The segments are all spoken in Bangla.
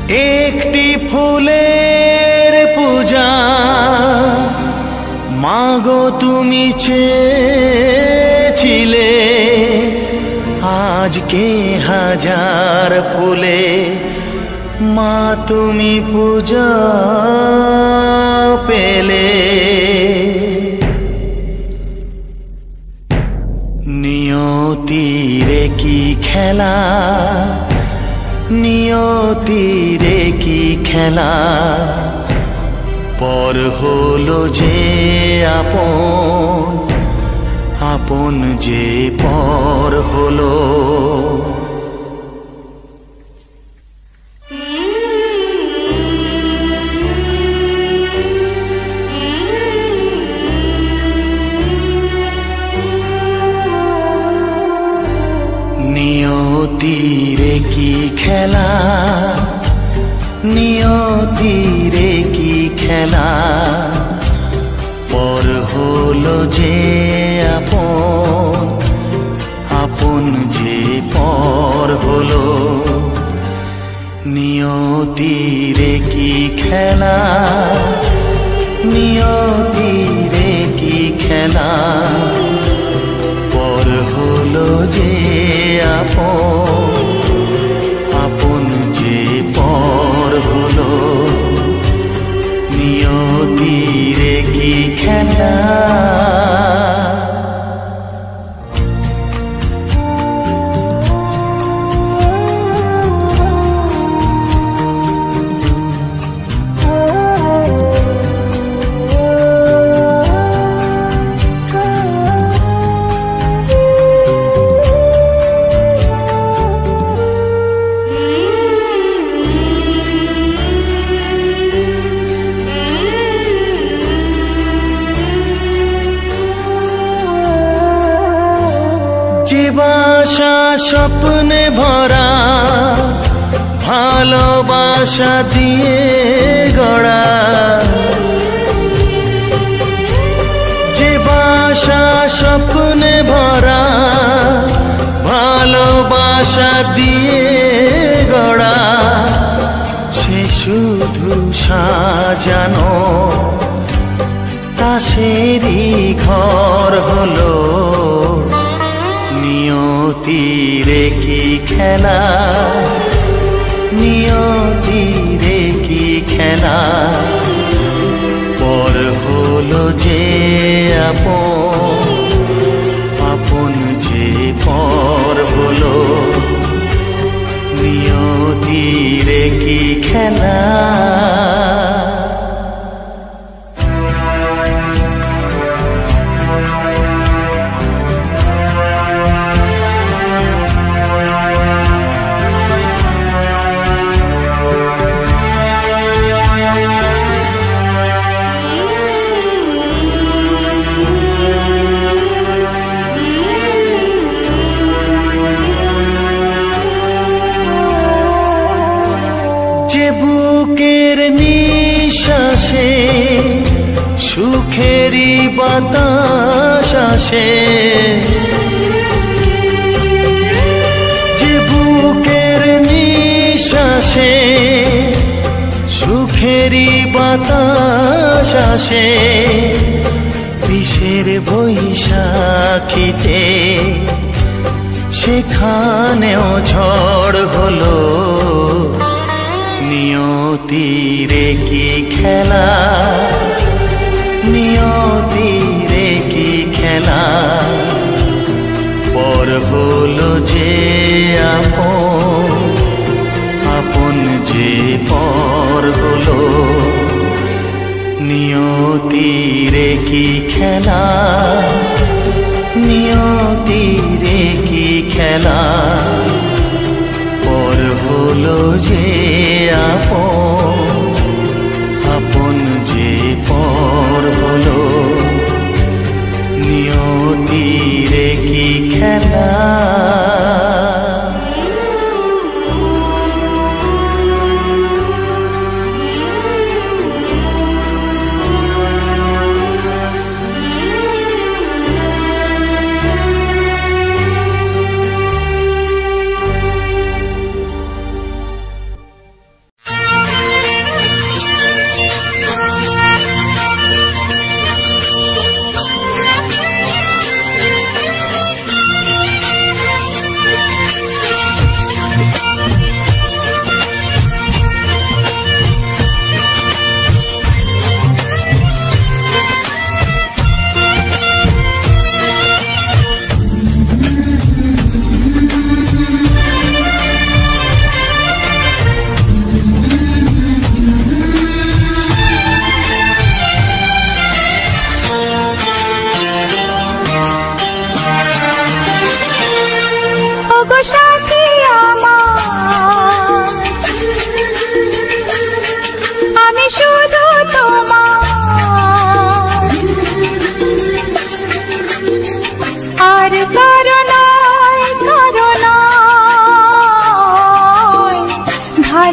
একটি ফুলের পূজা মাগো তুমি চেয়েছিলে, আজকে হাজার ফুলে মা তুমি পূজা পেলে। নিয়তিরে কি খেলা, নিয়তিরে কি খেলা, পর হলো যে আপন, আপন যে পর হলো। নিয়তিরে কি খেলা, নিয়তিরে কি খেলা, পর হলো যে আপন, আপন যে পর হলো। নিয়তিরে কি খেলা, নিয়তিরে কি খেলা, পর হলো যে আপন, আপন যে পর হলো। নিয়তিরে কি খেলা। যে বাসা স্বপ্নে ভরা, ভালোবাসা দিয়ে গড়া, যে বাসা স্বপ্নে ভরা, ভালোবাসা দিয়ে গড়া, সে শুধু সাজানো তাসেরই ঘর হলো। নিয়তিরে কি খেলা, নিয়তিরে কি খেলা, পর হলো যে আপন, আপন যে পর হলো। নিয়তিরে কি খেলা। যে বুকের নিঃশ্বাসে সুখেরই বাতাস আসে, যে বুকের নিঃশ্বাসে সুখেরই বাতাস আসে, বিষের বৈশাখীতে সেখানেও ঝড় হলো। নিয়তিরে কি খেলা, নিয়তিরে কি খেলা, পর হলো যে আপন, আপন যে পর হলো। নিয়তিরে কি খেলা, নিয়তিরে কি খেলা, পর হলো যে আপন, আপন যে পর হলো। নিয়তিরে কি খেলা।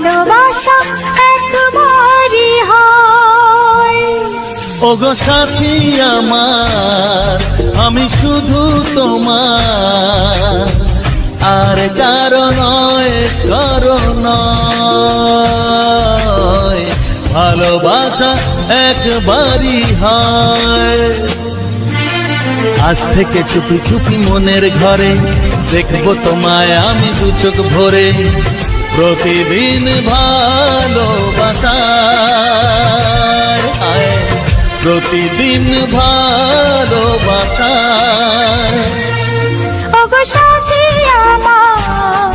ভালোবাসা একবারই হয়। ওগো সাথী আমার, আমি শুধু তোমার, আর কারো নয়, কারো নয়। ভালোবাসা একবারই হয়। আজ থেকে চুপি চুপি মনের ঘরে দেখবো তোমায় আমি দু চোখ ভরে। প্রতিদিন ভালোবাসায়, প্রতিদিন ভালোবাসায়। ওগো সাথী আমার,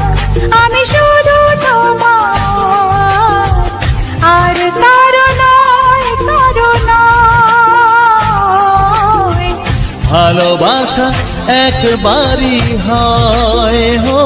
আমি শুধু তোমার, আর কারো নয়, কারো নয়। ভালোবাসা একবারই হয় হো।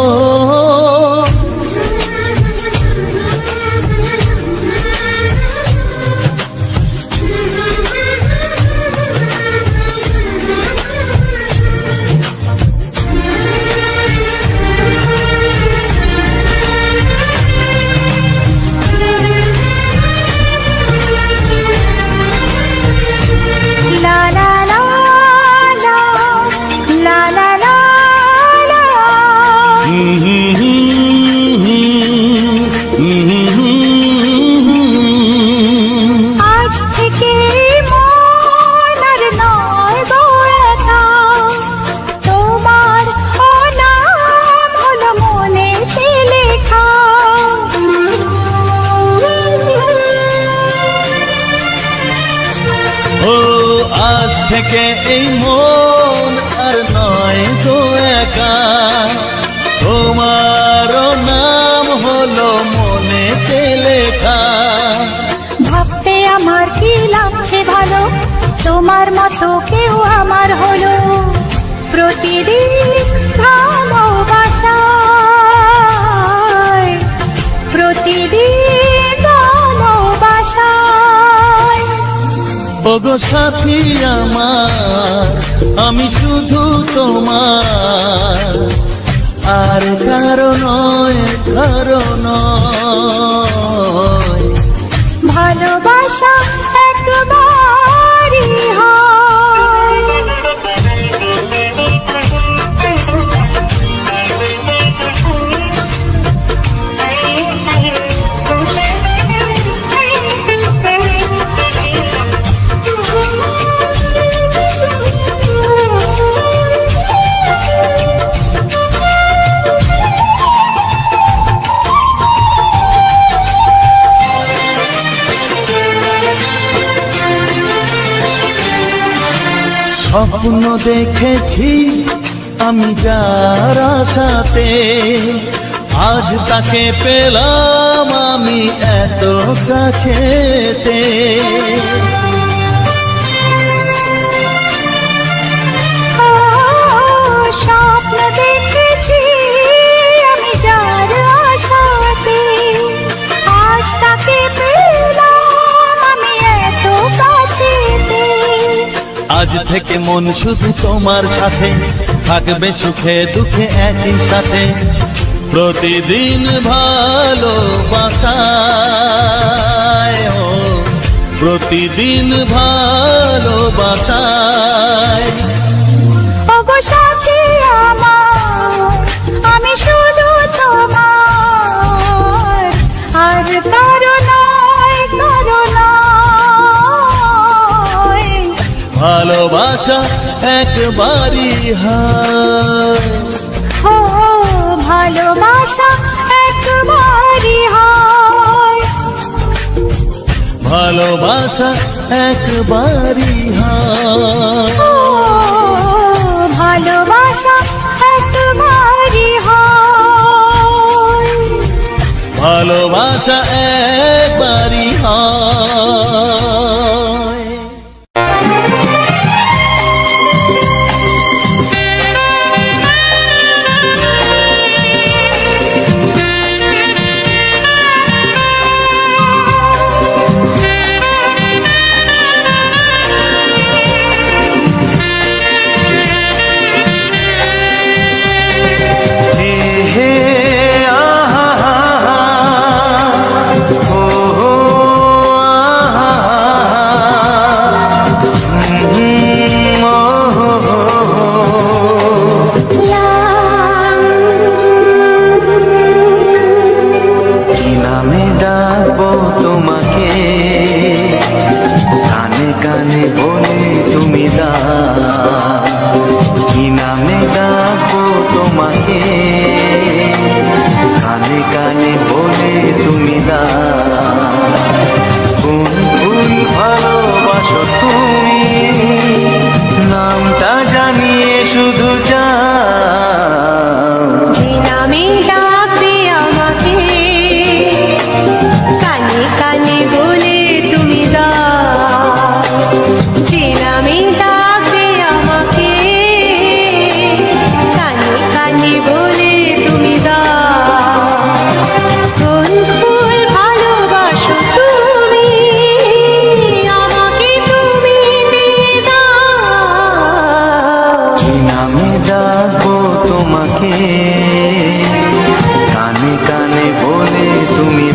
আজ থেকে মন আর নয় গো একা, তোমার ও নাম হলো মনেতে লেখা। ও আজ থেকে এই মন আর নয় গো একা, তোমার নাম হলো মনেতে লেখা। ভাবতে আমার কি লাগছে ভালো, তোমার মতো কেউ আমার হলো। প্রতিদিন ভালোবাসায়, প্রতিদিন ভালোবাসায়। ওগো সাথী আমার, আমি শুধু তোমার, আর কারো নয়, কারো নয়। ভালোবাসা একবারই হয়। স্বপ্ন দেখেছি আমি যার আশাতে, আজ তাকে পেলাম আমি এত কাছেতে। স্বপ্ন দেখেছি আমি যার আশাতে, আজ তাকে পেলাম আমি এত কাছেতে। আজ থেকে মন শুধু তোমার সাথে, থাকবে সুখে দুঃখে একই সাথে। প্রতিদিন ভালোবাসায়, প্রতিদিন ভালোবাসায়। ওগো সাথী আমার, আমি শুধু তোমার, আর কারো নয়, কারো নয়। ভালোবাসা একবারই হয়। ও ভালোবাসা একবারই হয়। ভালোবাসা একবারই হয়। ও ভালোবাসা একবারই হয়। ভালোবাসা একবারই হয়। ও কি নামে ডাকবো তোমাকে, কানে কানে বলে তুমি কি নামে ডাকবো তোমাকে, কানে কানে বলে তুমি কোন ফুল ভালোবাসো তুমি, নামটা জানিয়ে শুধু যাও। যে নামে ডাকবে আমাকে, কানে কানে বলে তুমি যে নামে ডাকবে আমাকে, কানে কানে বলে তুমি কোন ফুল ভালোবাসো তুমি, আমাকে তুমি দিয়ে দাও। কি নামে ডাকবো তোমাকে, কানে কানে বলে তুমি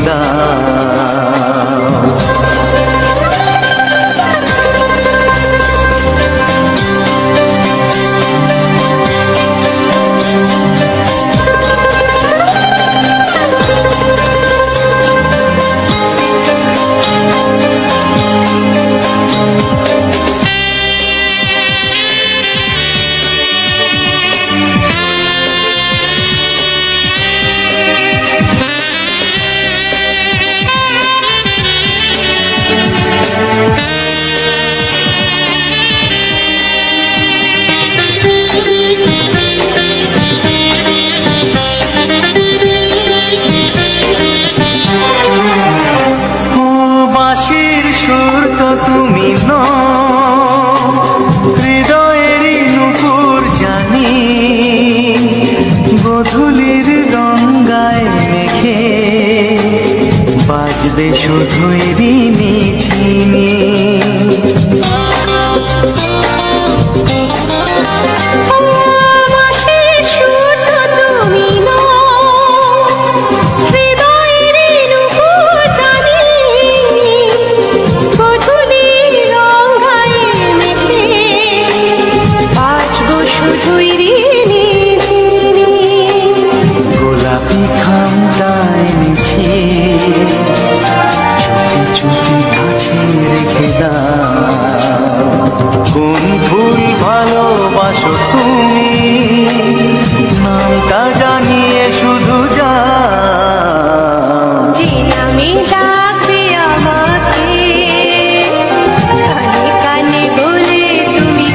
সুর তো তুমি হৃদয়েরই নুপুর জানি, গোধূলির গঙ্গায় মেঘে বাজবে শুধুই ঋণী ঝিনি। গোলাপি খামটায় নিচে চুপি চুপি কাছে রেখে দাও। কোন ফুল ভালোবাসো তুমি, নামটা জানিয়ে শুধু যাও। যে নামে ডাকবে আমাকে, কানে কানে বলে তুমি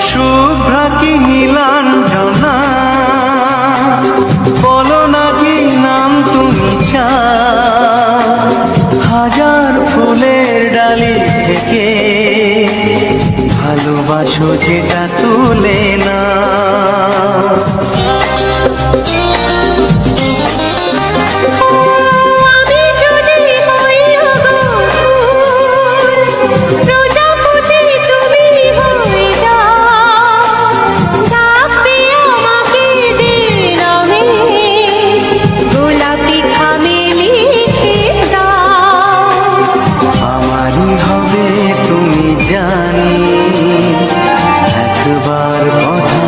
শুভ্রা কি নীলাঞ্জনা, বলো না কি নাম তুমি চাও। হাজার ফুলের ডালি থেকে ভালোবাসো যেটা তুলে না। জানি একবার কথা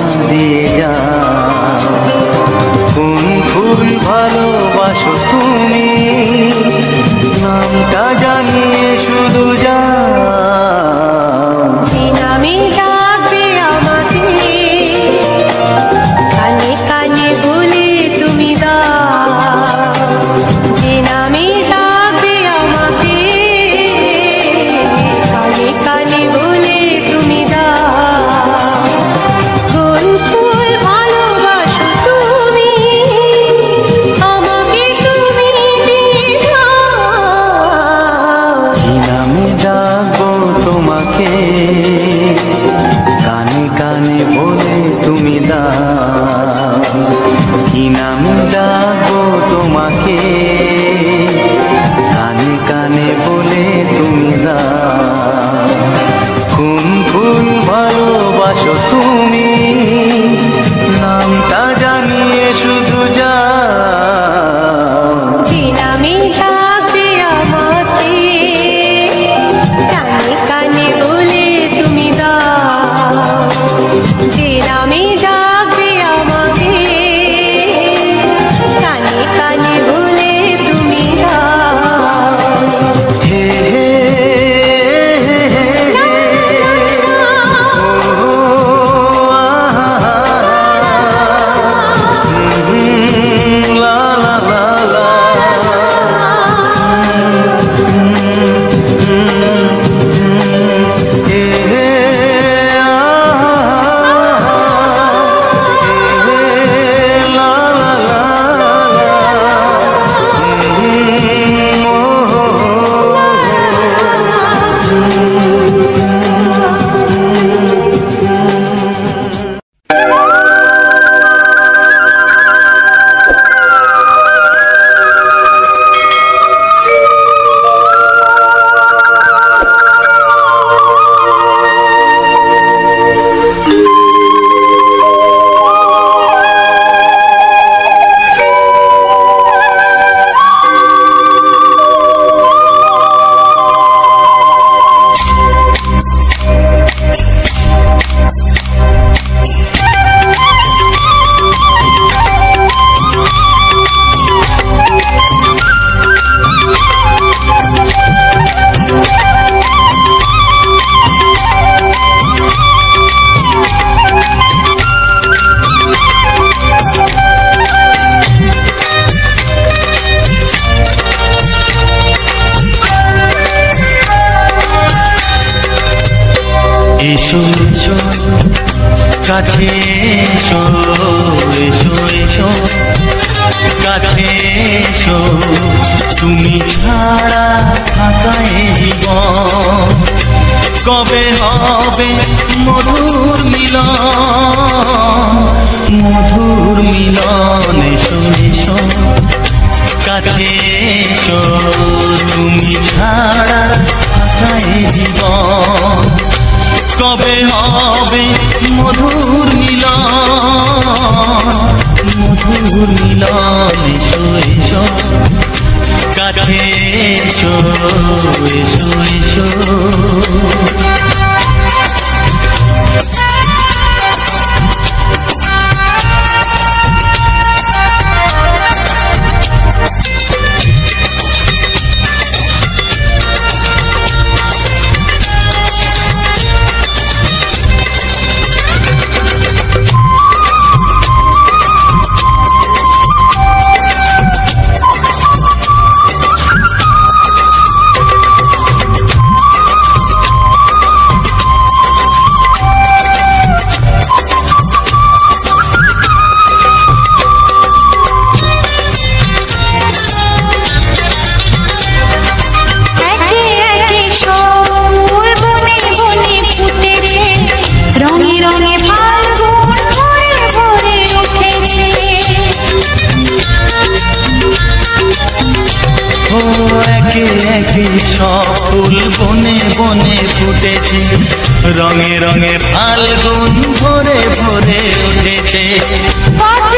কাছে এসো এসো এসো কাছে এসো তুমি ছাড়া থাকা এই জীবন কবে হবে মধুর মিলন এসো এসো কাছে এসো তুমি ছাড়া থাকা এই জীবন কবে হবে মধুর মিলন এসো এসো কাছে এসো এসো এসো সব ফুল বনে বনে ফুটেছে রঙে রঙে ফাল্গুন ভরে ভরে উঠেছে পথ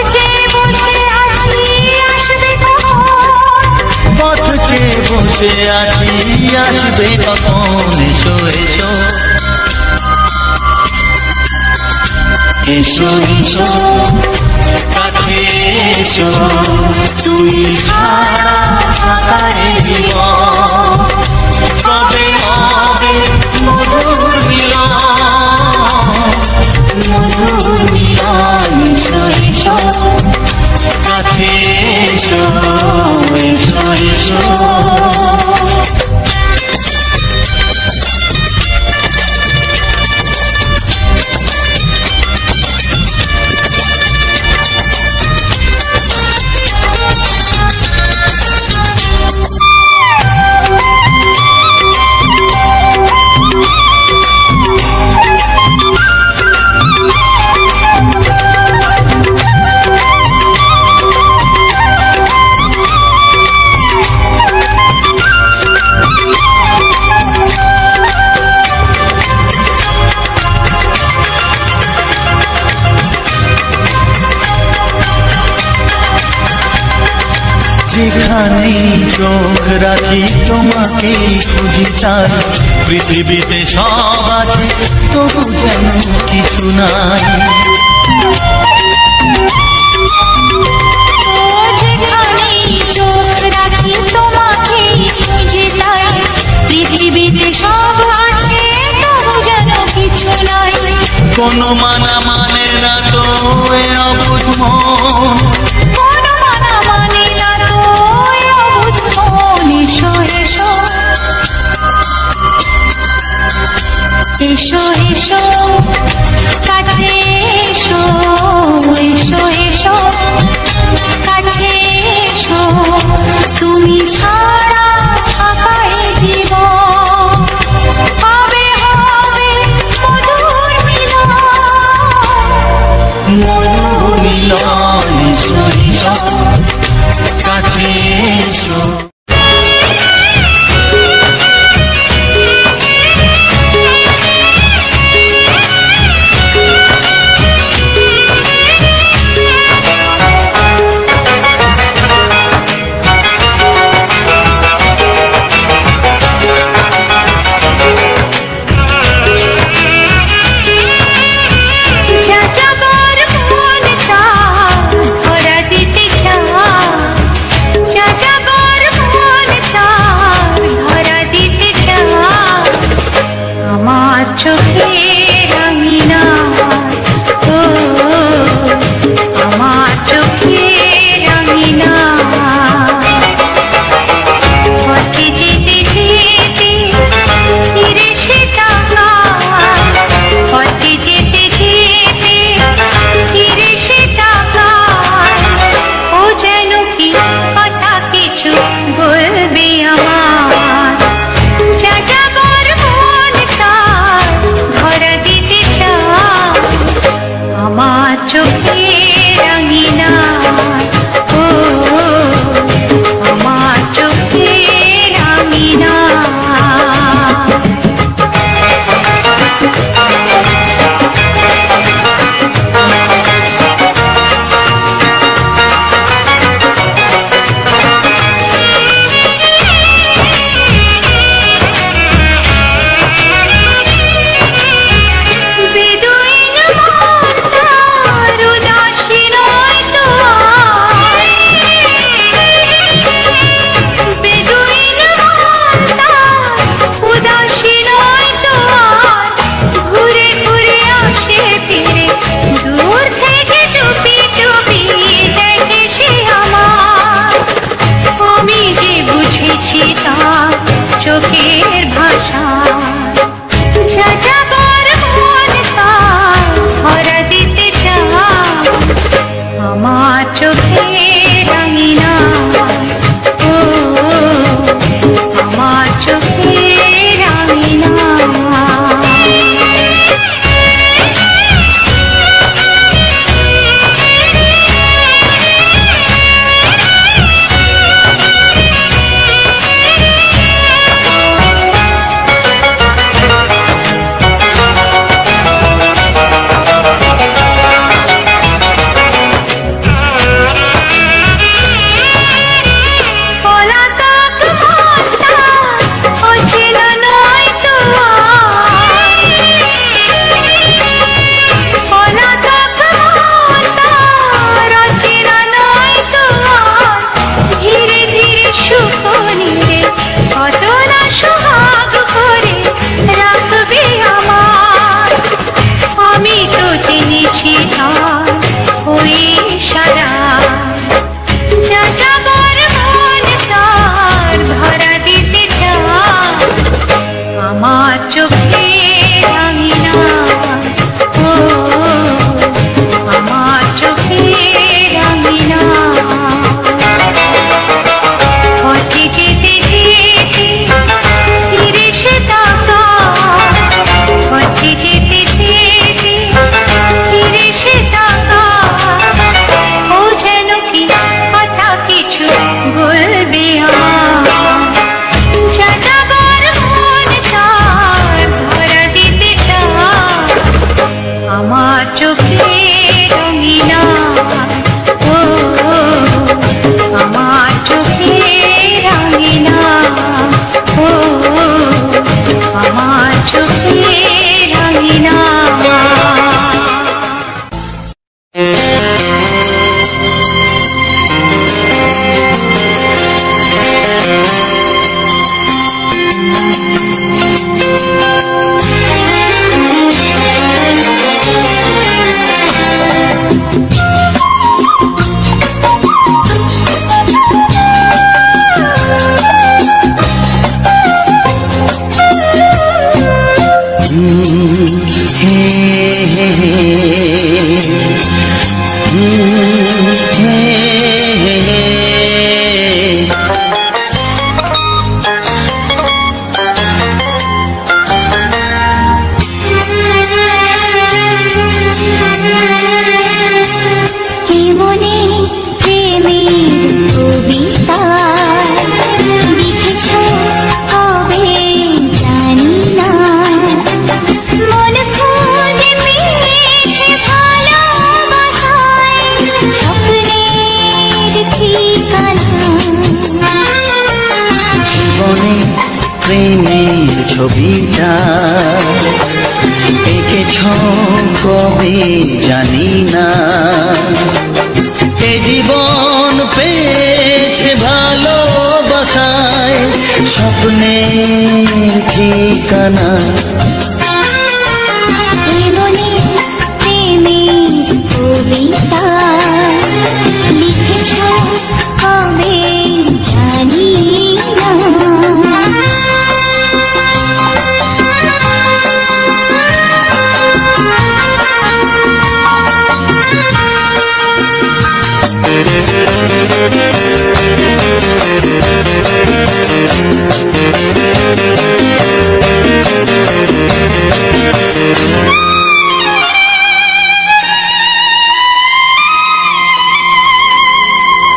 চেয়ে বসে আছি আসবে কখন এসো এসো এসো এসো কাছে এসো তুমি ছাড়া থাকা এই জীবন কবে হবে মধুর মিলন এসো এসো কাছে এসো এসো এসো যেখানেই চোখ রাখি তোমাকেই খুঁজি তাই পৃথিবীতে সব আছে তবু যেন কিছু নাই যেখানেই চোখ রাখি তোমাকেই খুঁজি তাই পৃথিবীতে সব আছে তবু যেন কিছু নাই কোনো মানা মানে না তো এ অবুঝ মন এসো এসো কাছে এসো এসো এসো কাছে এসো তুমি ছাড়া থাকা এই জীবন কবে হবে মধুর মিলন এসো এসো কাছে এসো ধার ওই সারা যাযাবর মন তার ধরা দিতে চায় আমার চোখে রাঙিনা ও আমার চোখে রাঙিনা পথে যেতে যেতে ফিরে সে তাকায় পথে যেতে যেতে ফিরে সে তাকায় ও যেন কি কথা কিছু বলবে আমার যাযাবর মন তার ধরা দিতে চায় আমার চোখে রঙিনা ও আমার চোখে রঙিনা ও আমার চোখে রঙিনা প্রেমের ছবিটা এঁকেছ কবে জানি না এ জীবন পেয়েছে ভালোবাসায় স্বপ্নের ঠিকানা প্রেমের কবিতা লিখেছ কবে জানি না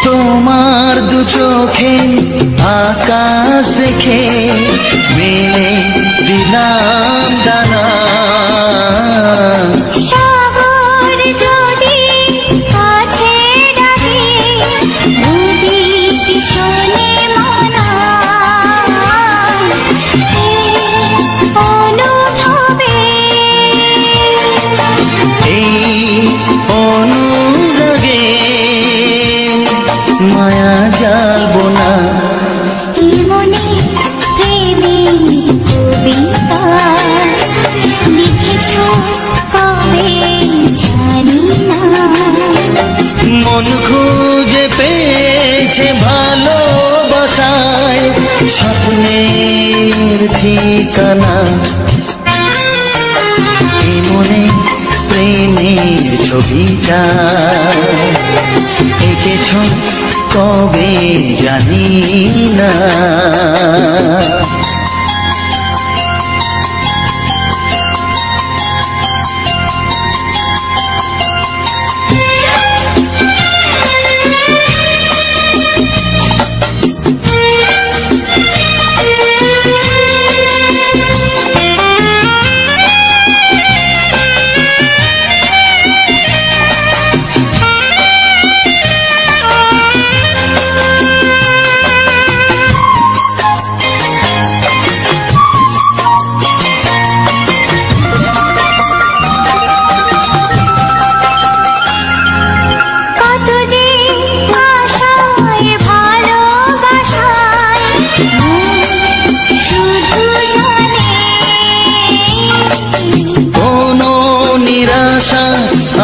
তোমার দু চোখে আকাশ দেখে মেলে দিলাম দানা সাগর যদি কাছে ডাকে নদী শোনে মনা অনুভবে এই অনুরাগে মায়া জ্বালবো না মনে প্রেমের কবিতা লিখেছ কবে জানি না মন খুঁজে পেয়েছে ভালোবাসায় স্বপ্নের ঠিকানা এ মনে প্রেমের ছবিটা এঁকেছ কবে জানি না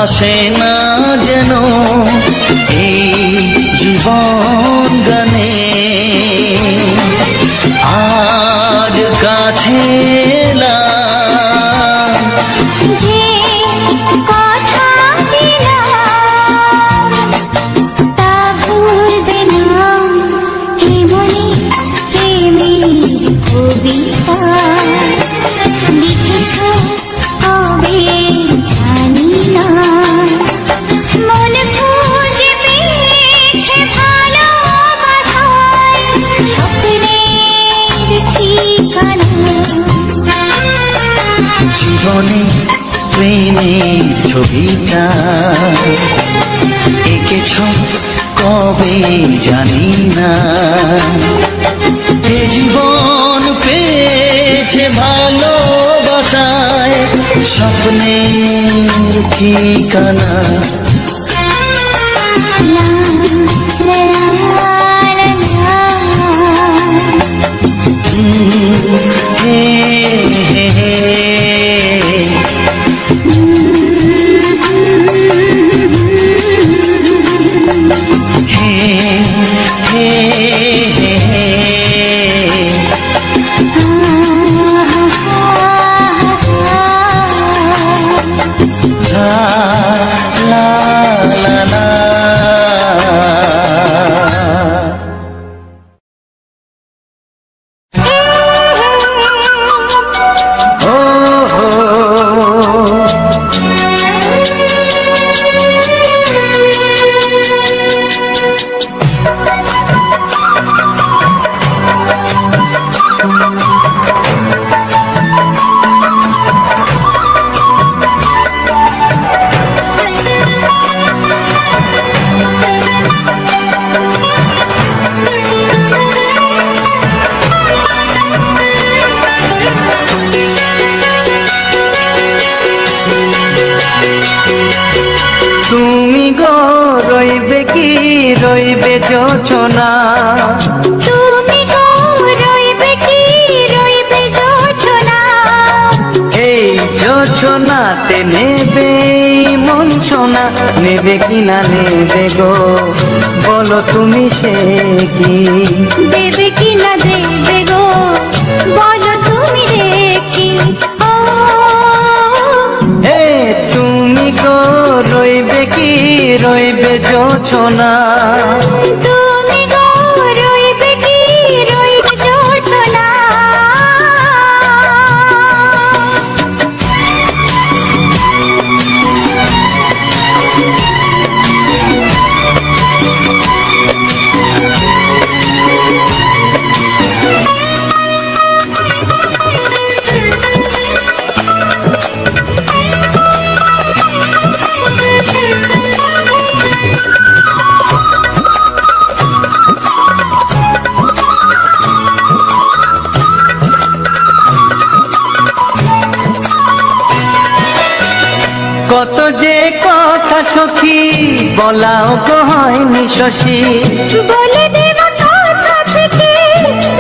আসে না যেন এই জীবন গানে। আজ কাছে এলাম যে কথা দিলাম তা ভুলবে না, হে মনে প্রেমের কবিতা লিখেছ কবে জানি না, মন খুঁজে পেয়েছে ভালোবাসায় স্বপ্নের ঠিকানা। জীবনে প্রেমের ছবিটা এঁকেছ কবে জানি না, এ জীবন পেয়েছে ভালোবাসায় স্বপ্নের ঠিকানা। লা লা লা লা হে হে হে যোচনা, তুমি গো রইবে কি রইবে যোচনা, এই যোচনাতে নেবে মন সোনা, নেবে কি না নেবে গো বলো তুমি সে কি, দেবে কি না দেবে গো বলো তুমি রে কি। ও হে তুমি গো রইবে কি রইবে যোচনা, তুমি গো রইবে কি রইবে যোচনা। কত যে কথা সখী বলাও গো হয়নি শশী, বলে দেব কথা থেকে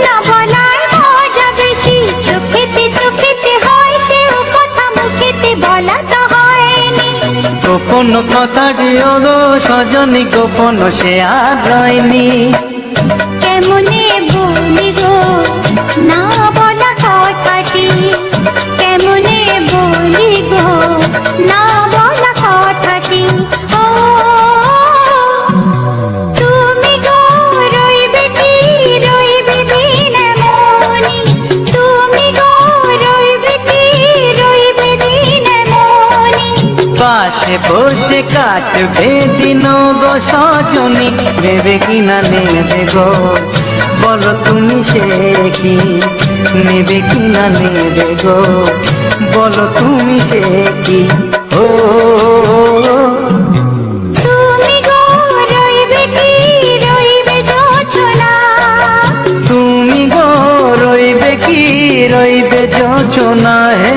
না বলার মজা বেশি, চোখেতে চোখেতে হয় সেও কথা মুখেতে বলা তো হয়নি। গোপন কথাটি গো সজনী গোপন সে আর রয়নি, কেমনে বলি গো না বলা কথাটি, কেমনে বলি গো না বলা কথাটি। ও তুমি গো রইবে কি রইবে দিন মনি, তুমি গো রইবে কি রইবে দিন মনি, পাশে বসে কাটবে দিন গো সজনী, নেবে কি না নেবে গো বলো তুমি সে কি, নেবে কি না নেবে গো বলো তুমি সে কি। ও তুমি গো রইবে কি রইবে যোচনা, তুমি গো রইবে কি রইবে যোচনা। হে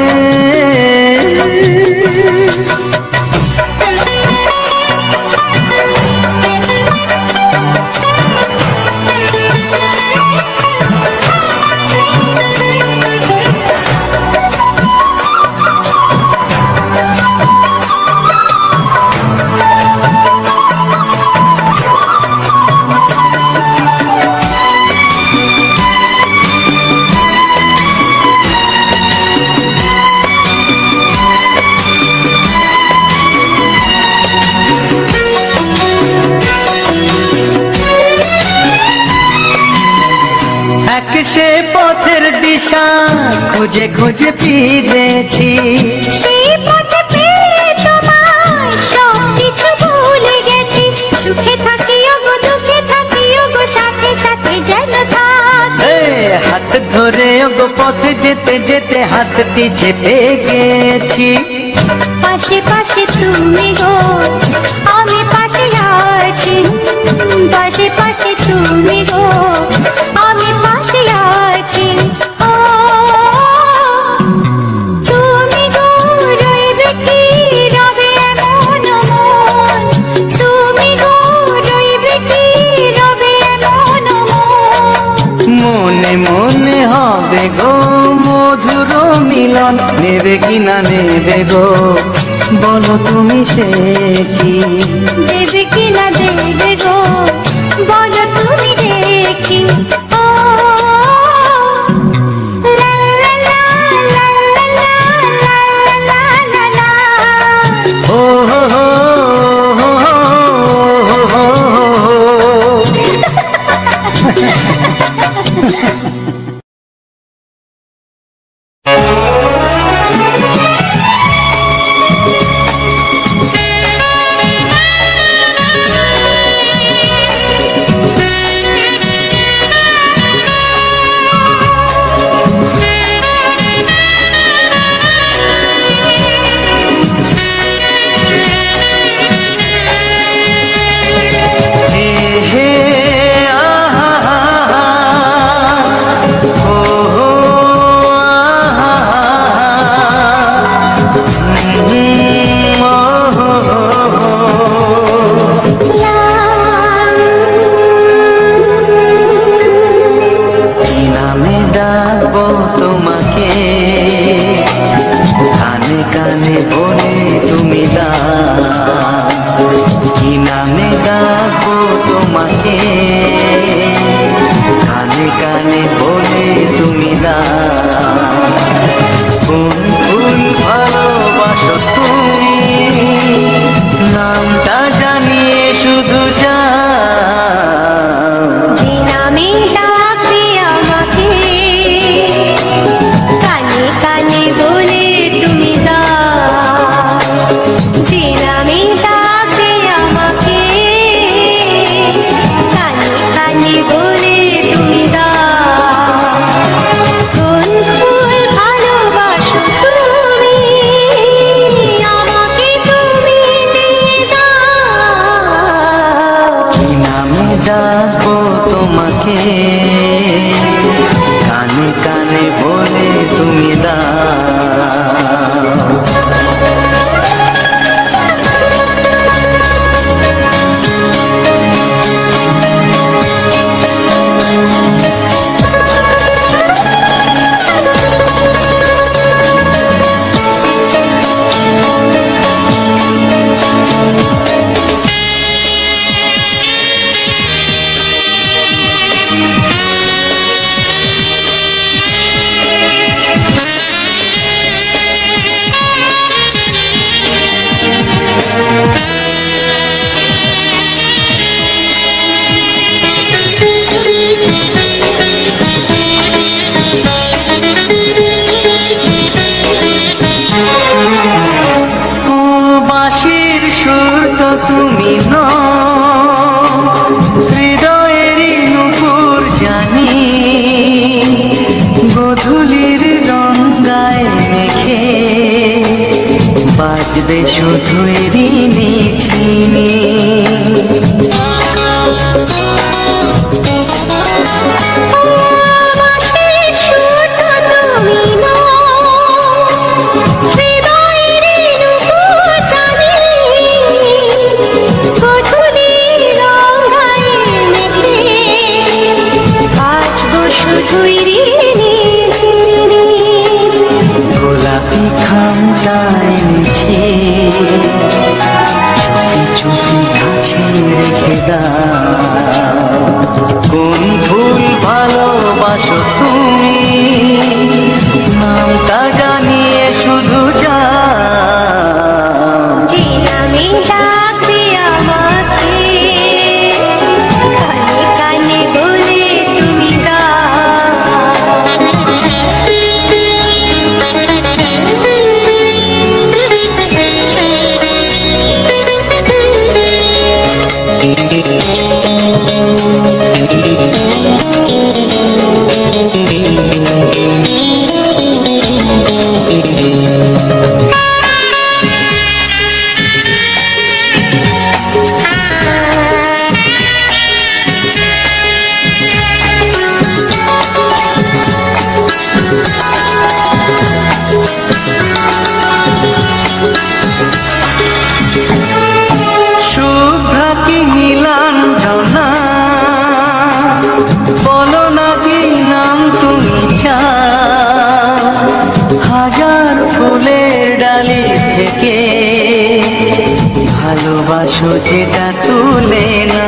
দিশা খুঁজে খুঁজে ফিরেছি, সেই পথে পেয়ে তোমায় সব কিছু ভুলে গেছি। সুখে থাকিও গো দুঃখে থাকিও গো সাথে সাথে যেন থাক। হাত ধরে গো পথে যেতে যেতে হাতটি চেপে গেছি। পাশে পাশে তুমি গো আমি পাশে আছি, পাশে পাশে তুমি গো আমি পাশে আছি। ও তুমি গো রইবে কি রবে এমন মন, তুমি গো রইবে কি রবে এমন মন। মনে মনে হবে গো মধুর মিলন, নেবে কি না নেবে গো বলো তুমি সে কি। দেবে কি না দেবে গো বলো তুমি দেখি। ও লা লা লা লা লা লা লা লা লা। ও হো হো হো হো হো হো। বাজবে শুধু ঋণী ছিনি। গোলাপি খামটা এনেছি, চুপি চুপি কাছে রেখে দাও। কোন ফুল ভালোবাসো তুমি, নামটা জানিয়ে শুধু যাও। যে নামে ডাকবে আমাকে, কানে কানে বলে তুমি দাও। ভালোবাসো যেটা তুলে না।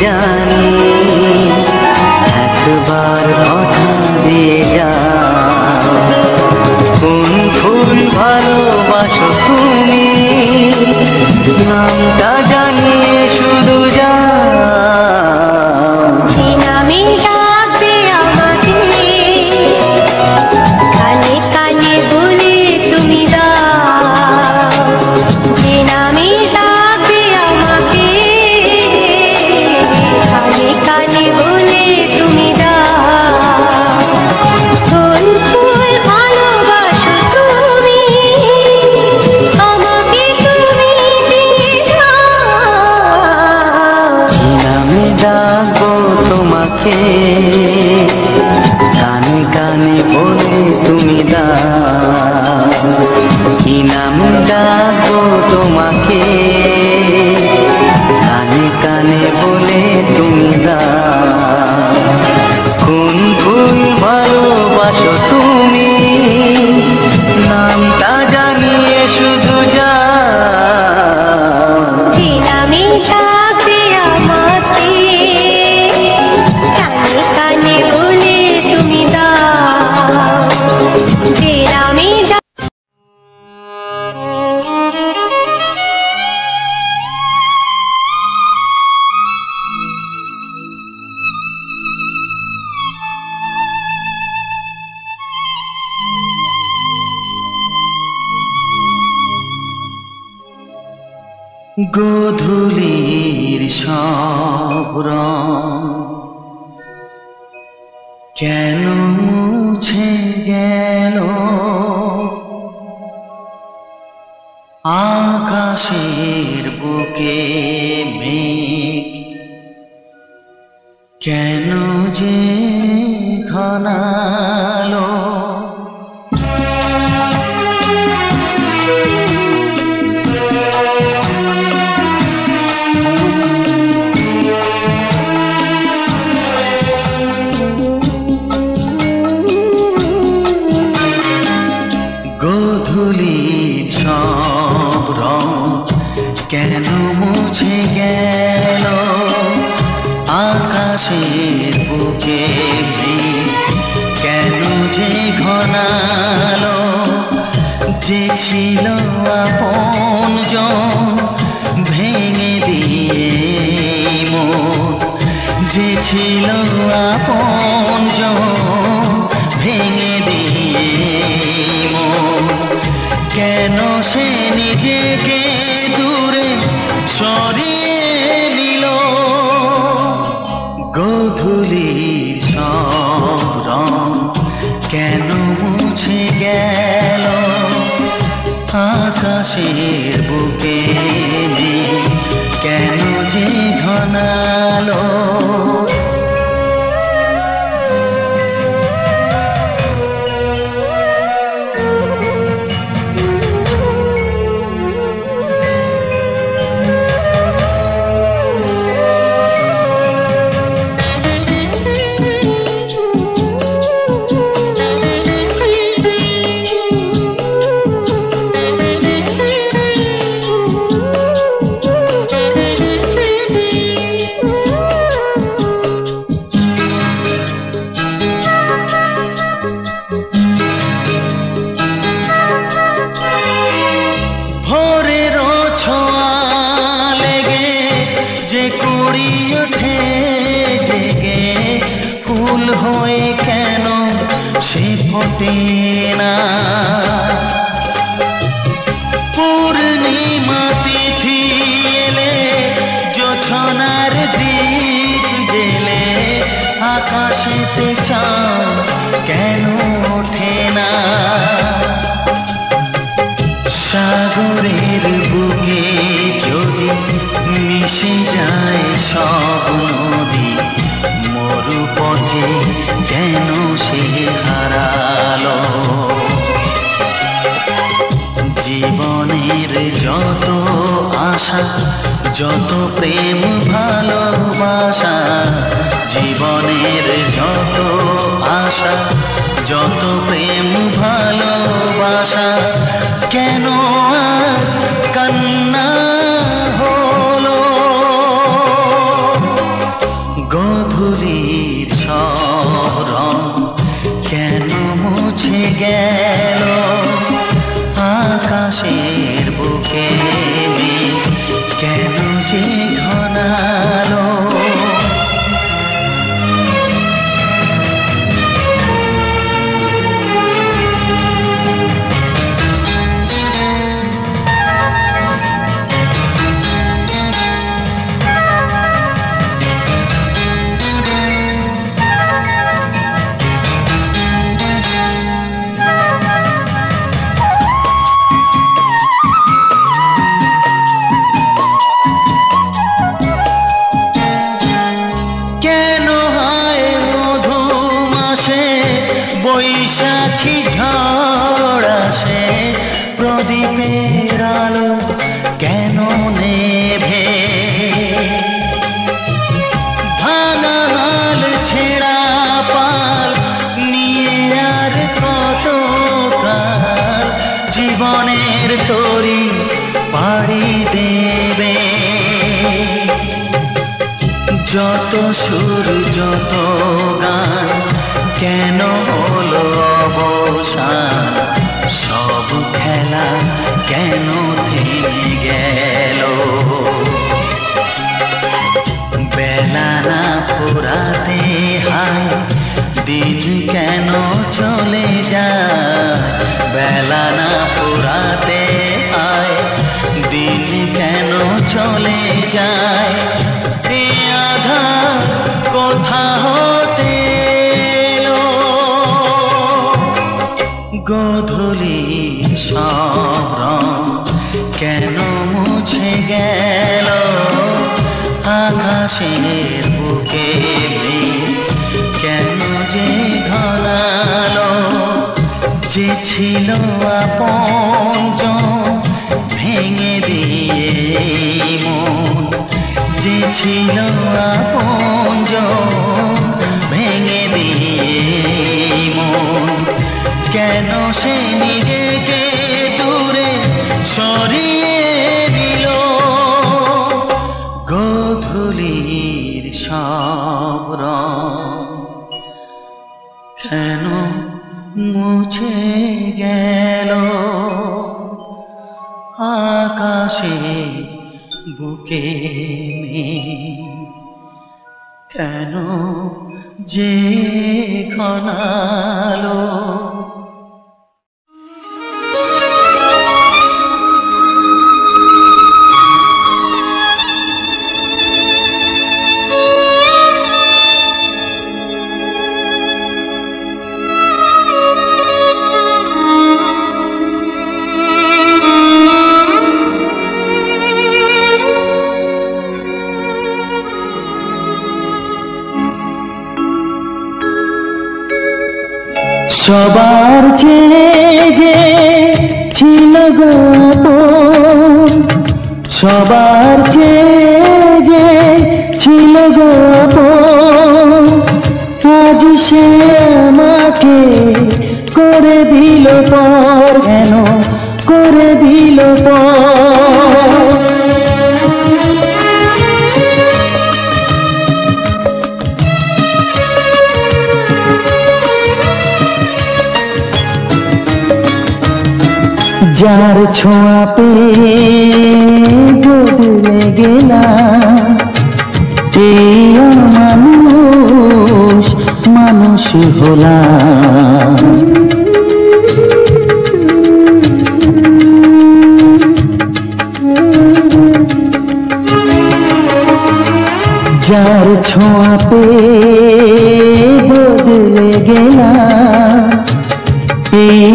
জানি একবার কথা দিয়ে যাও, কোন ফুল ভালোবাসো তুমি নামটা জানিয়ে শুধু যাও। নামে ডাকবে আমাকে কানে কানে বলে তুমি দাও, যে নামে ডাকবে আমাকে কানে কানে বলে তুমি দাও। কোন ফুল ভালোবাসো তুমি আমাকে তুমি দিয়ে যাও। কি নামে ডাকবো তোমাকে কানে কানে বলে তুমি দাও। কি নামে ডাকবো তোমাকে কানে কানে বলে তুমি দাও। কোন ফুল ভালোবাসো তুমি নামটা জানিয়ে শুধু যাও। যে নামে ডাকবে আমাকে কানে কানে বলে তুমি দাও, যে নামে গোধূলির সব রং কেন মুছে গেল, আকাশের বুকে মেঘ কেন যে ঘনালো। গোধূলির সব রং কেন মুছে গেল, আকাশের বুকে মেঘ কেন যে ঘনালো। যে ছিল আপনজন ভেঙে দিয়ে মন, যে ছিল আপনজন ভেঙে দিয়ে মন, কেন সে নিজেকে দূরে সরিয়ে নিল। গোধূলির সব রং কেন মুছে গেল, আকাশের বুকে মেঘ কেন যে ঘনালো। সে ফোটে না, পূর্ণিমা তিথি এলে জোছনার দীপ জেলে আকাশেতে চাঁদ কেন ওঠে না। সাগরের বুকে যদি মিশে যায় সব নদী, যত প্রেম ভালোবাসা, জীবনের যত আশা, যত প্রেম ভালোবাসা, কেন আজ কান্না হলো? গধূলির সব রং কেন মুছে গেল? আকাশের বুকে মেঘ কেন যে ঘনালো? বৈশাখী ঝড় আসে, প্রদীপের আলো কেন নেভে? ভাঙা হাল ছেঁড়া পাল নিয়ে আর কত কাল জীবনের তরি পাড়ি দেবে? যত সুর যত গান কেন হলো অবসান? সব খেলা কেন থেমে গেল? বেলা না ফুরাতে হায় দিন কেন চলে যায়? বেলা না ফুরাতে হায় দিন কেন চলে যায়? এ আধার কোথা হতে এলো? গধূলির সব রং কেন মুছে গেল? আকাশের বুকে মেঘ কেন যে ঘনালো? যে ছিল আপনজন ভেঙে দিয়ে মন, যে ছিল আপনজন ভেঙে দিয়ে মন, কেন সে নিজেকে দূরে সরিয়ে দিল? গধূলির সব রং কেন মুছে গেল? আকাশে বুকে মেঘ কেন যে ঘনালো? সবার চেয়ে যে ছিল গো আপন, সবার চেয়ে যে ছিল গো আপন, আজ সে আমাকে করে দিল পর। কেন করে দিল পর? যার ছোঁয়া পেয়ে বদলে গেলাম, এই মানুষ মানুষ হলাম। যার ছোঁয়া পেয়ে বদলে গেলাম, এই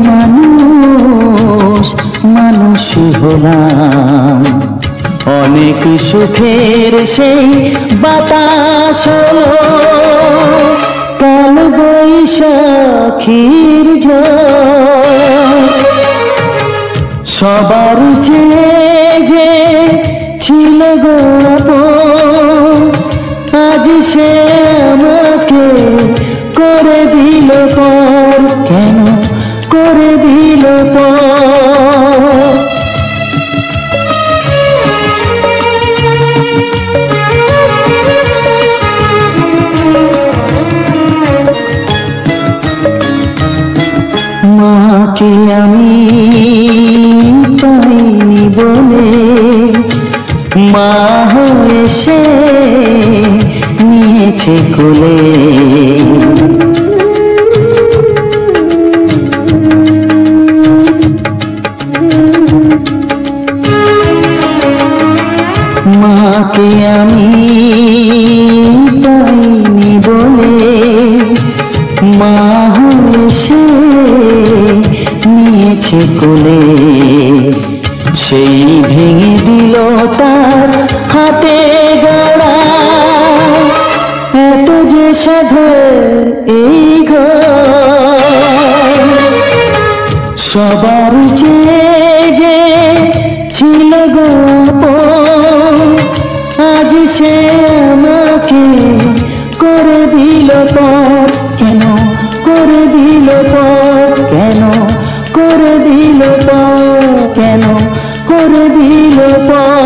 মানুষ মানুষ হলাম। অনেক সুখের সেই বাতাস হলো, কাল বৈশাখীর ঝড়। সবার চেয়ে যে ছিল গো করে দিল পর। মাকে আমি পাইনি বলে মা হয়ে সে নিয়েছে কোলে। মাকে আমি পাইনি বলে মা হয়ে সে নিয়েছে কোলে। সেই ভেঙে দিল তার হাতে গড়া এত যে সাধের এই ঘর। সবার যে ছিল গো আজ সে আমাকে করে দিল পর। কেন করে দিল পর, কেন করে দিল পর, কেন করে দিল পর।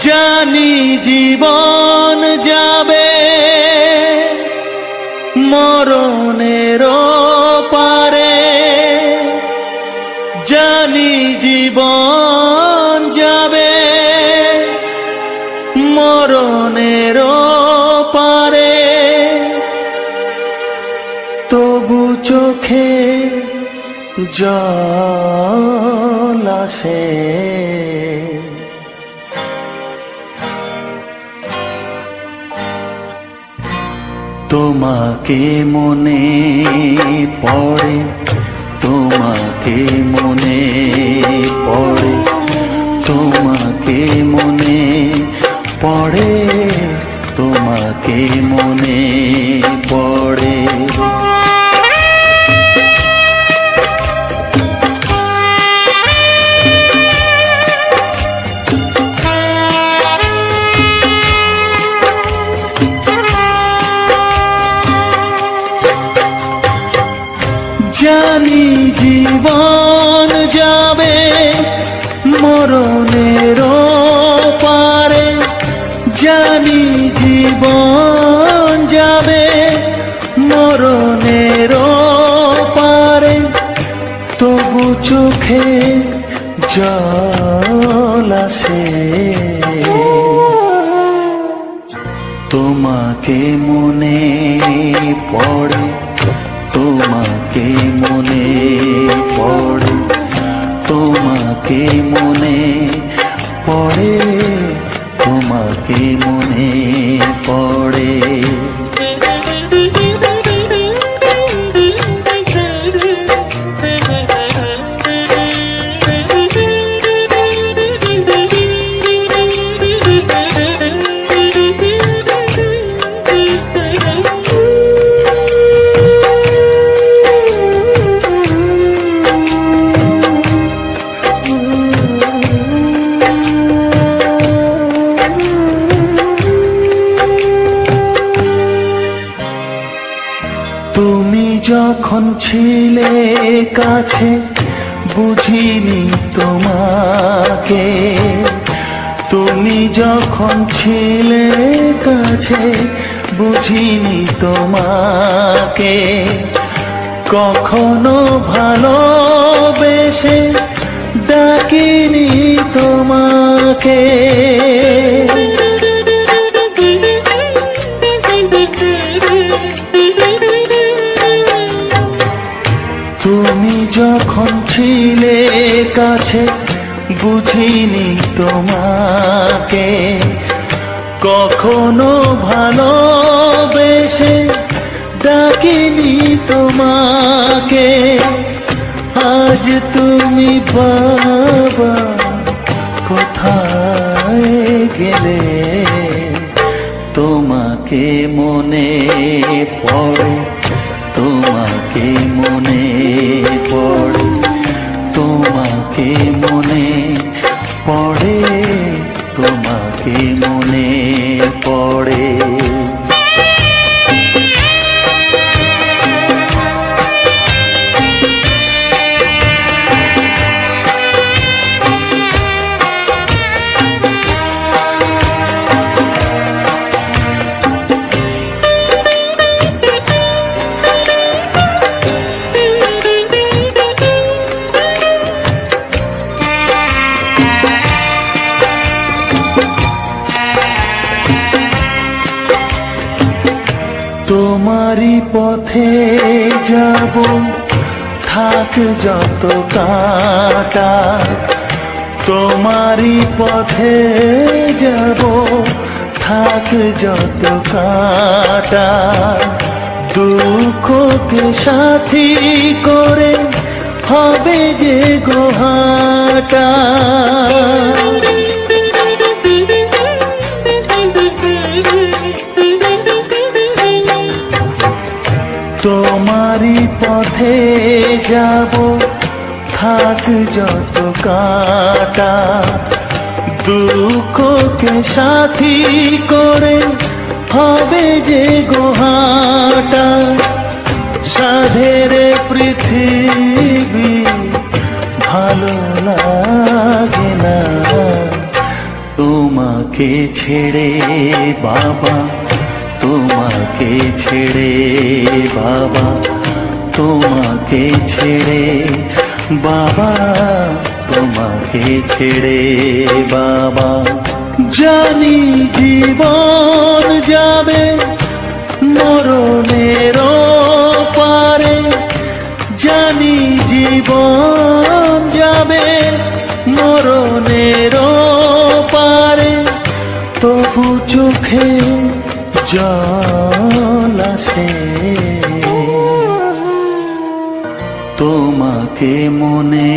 জানি জীবন যাবে মরণের পারে, জানি জীবন যাবে মরণের পারে, তবু চোখে জল আসে। তোমাকে মনে পড়ে, তোমাকে মনে পড়ে, তোমাকে মনে পড়ে, তোমাকে মনে পড়ে। জানি জীবন যাবে মরণের পারে, জানি জীবন যাবে মরণের পারে, তবু চোখে জল আসে। তোমাকে মনে পড়ে, তোমাকে মনে পড়ে, তোমাকে মনে পড়ে, তোমাকে মনে পড়ে। যখন ছিলে কাছে বুঝিনি তোমাকে, তুমি যখন ছিলে কাছে বুঝিনি তোমাকে, কখনো ভালোবেসে ডাকিনি তোমাকে। তুমি যখন ছিলে কাছে বুঝিনি তোমাকে, কখনো ভালোবেসে ডাকিনি তোমাকে। আজ তুমি বাবা কোথায় গেলে, তোমাকে মনে পড়ে, তোমাকে মনে পড়ে, তোমাকে মনে পড়ে, তোমাকে মনে পথে যাব থাক যত কাঁটা, তোমারই পথে যাব থাক যত কাঁটা, দুঃখকে সাথী করে হবে যে গোহাটা। তোমারই পথে যাব থাক যত কাঁটা, দুঃখকে সাথী করে হবে যে গোহাটা। সাধের পৃথিবী ভালো লাগে না তোমাকে ছেড়ে বাবা, তোমাকে ছেড়ে বাবা, তোমাকে ছেড়ে বাবা, তোমাকে ছেড়ে বাবা। জানি জীবন যাবে মরণের পারে, জানি জীবন যাবে মরণের পারে, তবু চোখে জল আসে তোমাকে মনে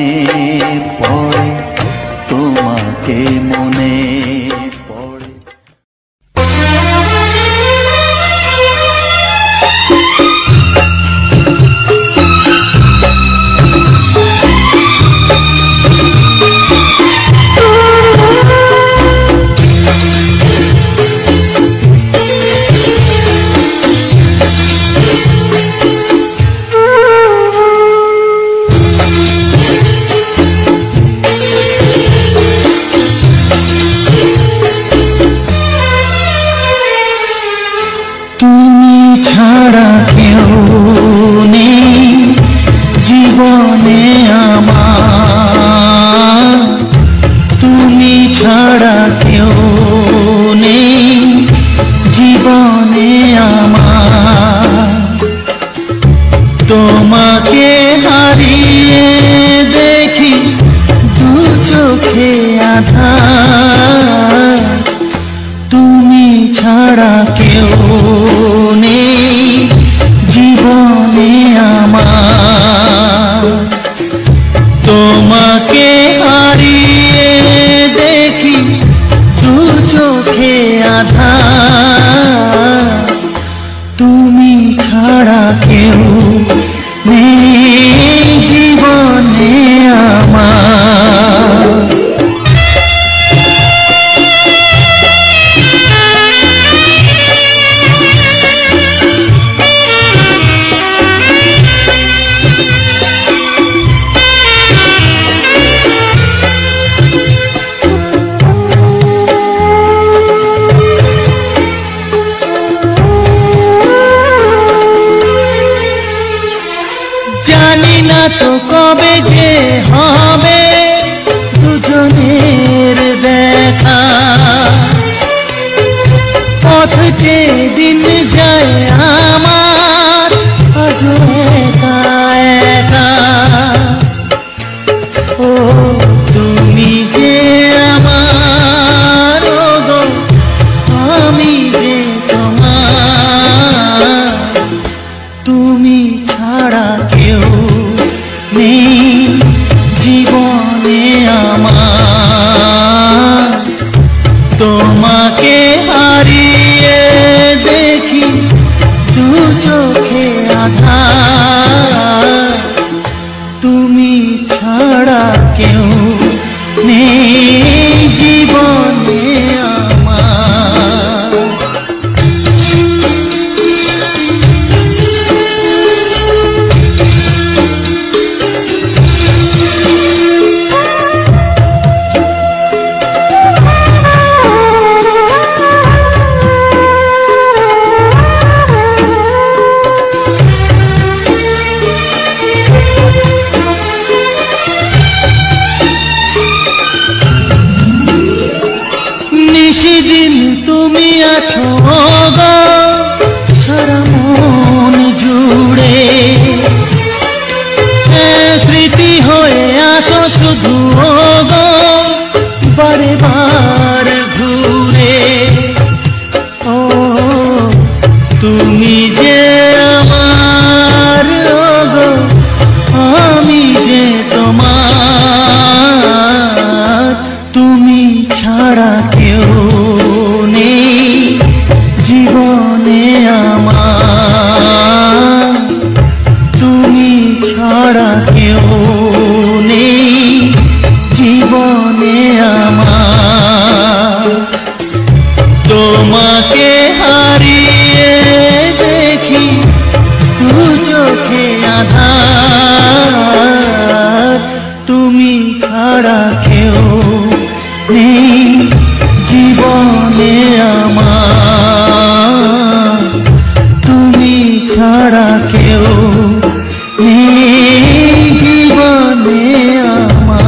পড়ে, তোমাকে মনে পড়ে। তোমাকে হারিয়ে দেখি দু চোখে আঁধার, তুমি ছাড়া কেউ নেই জীবনে আমার। তোমাকে হারিয়ে দেখি দু চোখে আঁধার, তুমি ছাড়া কেউ নেই জীবনে আমার। জানি না তো কবে যে হবে দুজনের দেখা, পথ চেয়ে দিন যায় আমার আজও একা একা। ও তুমি যে আমার, ও গো আমি যে তোমার, তুমি ছাড়া কেউ নেই জীবনে আমার। তোমাকে হারিয়ে দেখি দু চোখে আঁধার, তুমি ছাড়া কেউ তুমি ছাড়া কেউ নেই জীবনে আমার, তুমি ছাড়া কেউ নেই জীবনে আমার।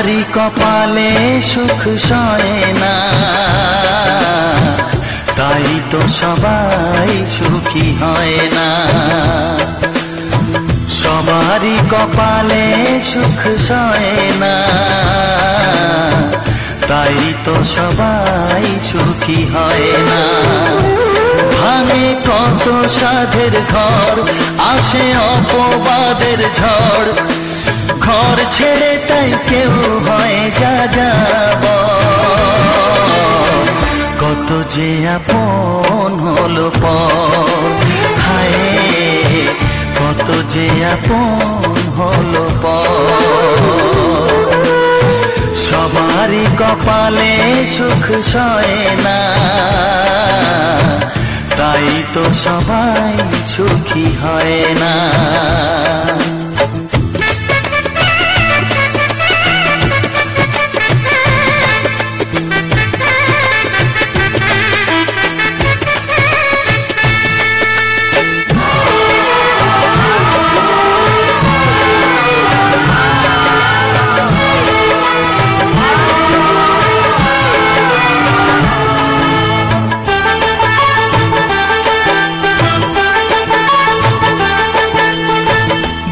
সবারই কপালে সুখ সয় না, তাই তো সবাই সুখী হয় না। সবারই কপালে সুখ সয় না, তাই তো সবাই সুখী হয় না। ভাঙে কত সাধের ঘর, আসে অপবাদের ঝড়, ঘর ছেড়ে তাই কেউ হয় যা যাব। কত যে আপন হলো পর, হায় কত যে আপন হলো পর। সবারই কপালে সুখ সয় না, তাই তো সবাই সুখী হয় না।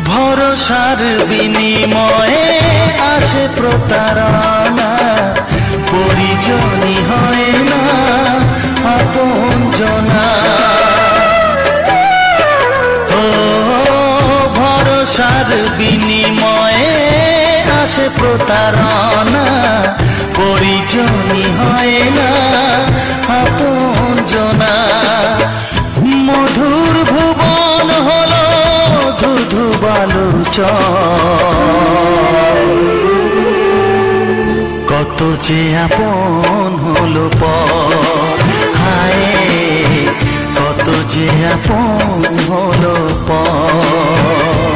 ভরসার বিনিময়ে আসে প্রতারণা, পরিজনই হয় না আপনজনা। ও ভরসার বিনিময়ে আসে প্রতারণা, পরিজনই হয় না আপনজনা। মধুর ভুবন হলো ধুধু বালুচর, কত যে আপন হলো পর, হায় কত যে আপন হলো পর।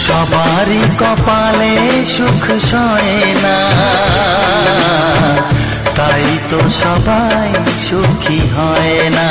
সবারই কপালে সুখ সয় না, তাই তো সবাই সুখী হয় না।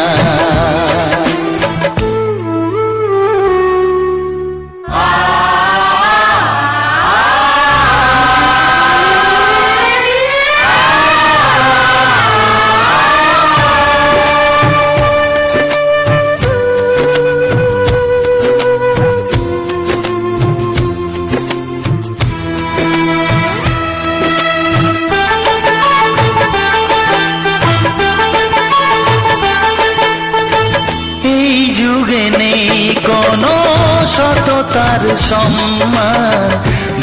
সততার সম্মান,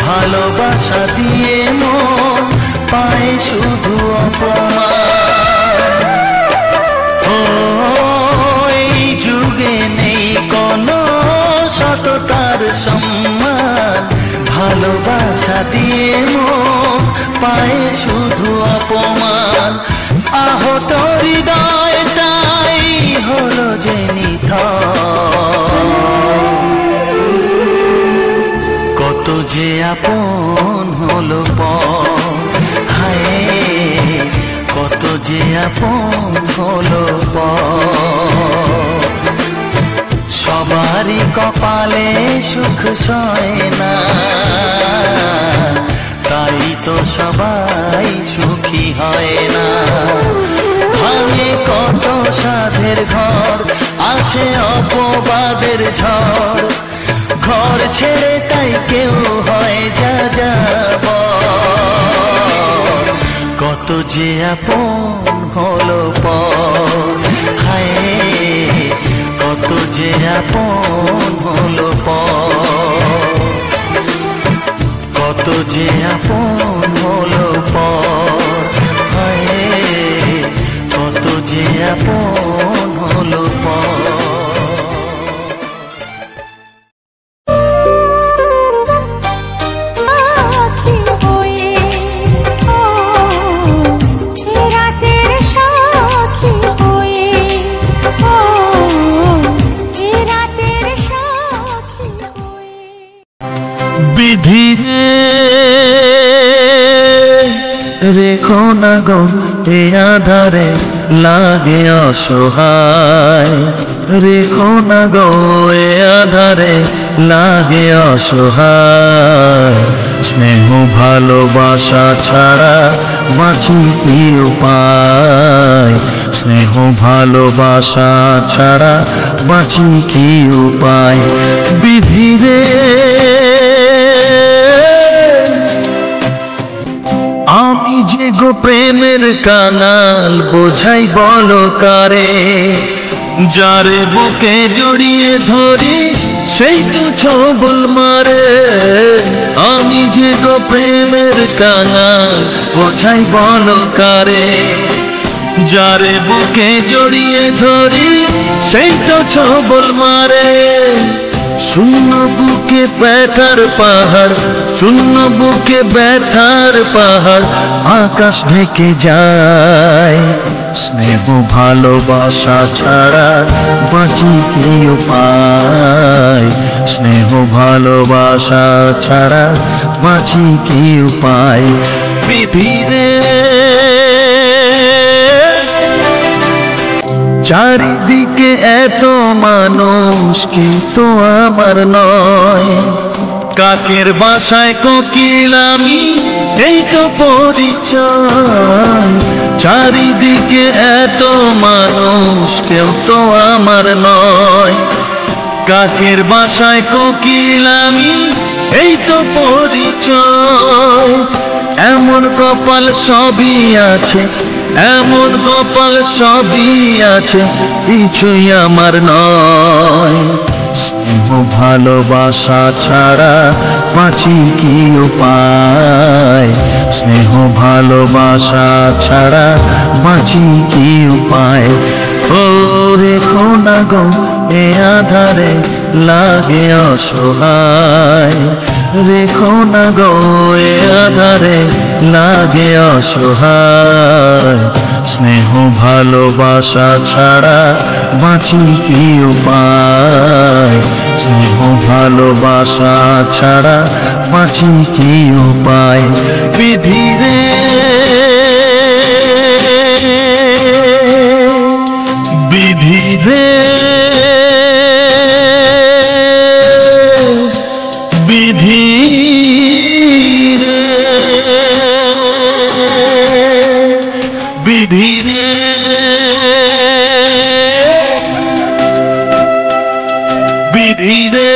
ভালোবাসা দিয়ে মন পায় শুধু অপমান। ও এই যুগে নেই কোনো সততার সম্মান, ভালোবাসা দিয়ে মন পায় শুধু অপমান। আহত হৃদয়টাই হলো যে কত যে আপন হলো পর, হায় কত যে আপন হলো পর। সবারই কপালে সুখ সয় না, তাই তো সবাই সুখী হয় না। ভাঙে কত সাধের ঘর, আসে অপবাদের ঝড়, ঘর ছেড়ে তাই কেউ হয় যা যাব। কত যে আপন হলো পর, হায় কত যে আপন হলো পর। কত যে আপন হলো পর, হায় কত যে আপন হলো পর। বিধি রেখো না গো এ আধারে লাগে অসহায়, রেখো না গো এ আধারে লাগে অসহায়। স্নেহ ভালোবাসা ছাড়া বাঁচি কি উপায়, স্নেহ ভালোবাসা ছাড়া বাঁচি কি উপায়। বিধিরে আমি যে গো প্রেমের কাঙাল, বোঝাই বলো কারে, যারে বুকে জড়িয়ে ধরি সেই তো ছবল মারে। আমি যে গো প্রেমের কাঙাল, বোঝাই বলো কারে, যারে বুকে জড়িয়ে ধরি সেই তো ছবল মারে। শূন্য বুকে ব্যথার পাহাড়, শূন্য বুকে ব্যথার পাহাড়, আকাশ ঢেকে যায়। স্নেহ ভালোবাসা ছাড়া বাঁচি কি উপায়, স্নেহ ভালোবাসা ছাড়া বাঁচি কি উপায়। পৃথিবীতে চারিদিকে এত মানুষ কিন্তু আমার নয়, কাকের বাসায় কোকিল আমি এই তো পরিচয়। চারিদিকে এত মানুষ কেউ তো আমার নয়, কাকের বাসায় কোকিল আমি এই তো পরিচয়। এমন কপাল সবই আছে, এমন কপাল সবই আছে, কিছুই আমার নয়। স্নেহ ভালোবাসা ছাড়া বাঁচি কি উপায়, স্নেহ ভালোবাসা ছাড়া বাঁচি কি উপায়। ও রেখো না গো এ আধারে লাগে অসহায়, রেখো না গো এ আধারে লাগে অসহায়। স্নেহ ভালোবাসা ছাড়া বাঁচি কি উপায়, স্নেহ ভালোবাসা ছাড়া বাঁচি কি উপায়। বিধিরে বিধিরে বিধিরে বিধিরে বিধিরে।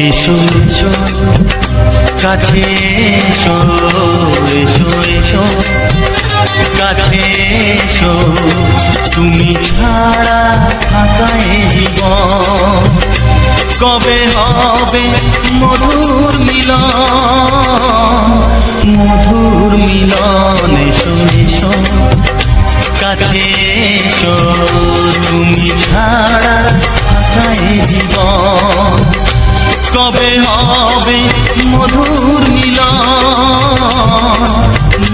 এসো এসো কাছে এসো, এসো এসো কাছে এসো, তুমি ছাড়া থাকা এ জীবন কবে হবে মধুর মিলন, মধুর মিলন। এসো এসো কাছে এসো, তুমি ছাড়া থাকা এ জীবন কবে হবে মধুর মিলন,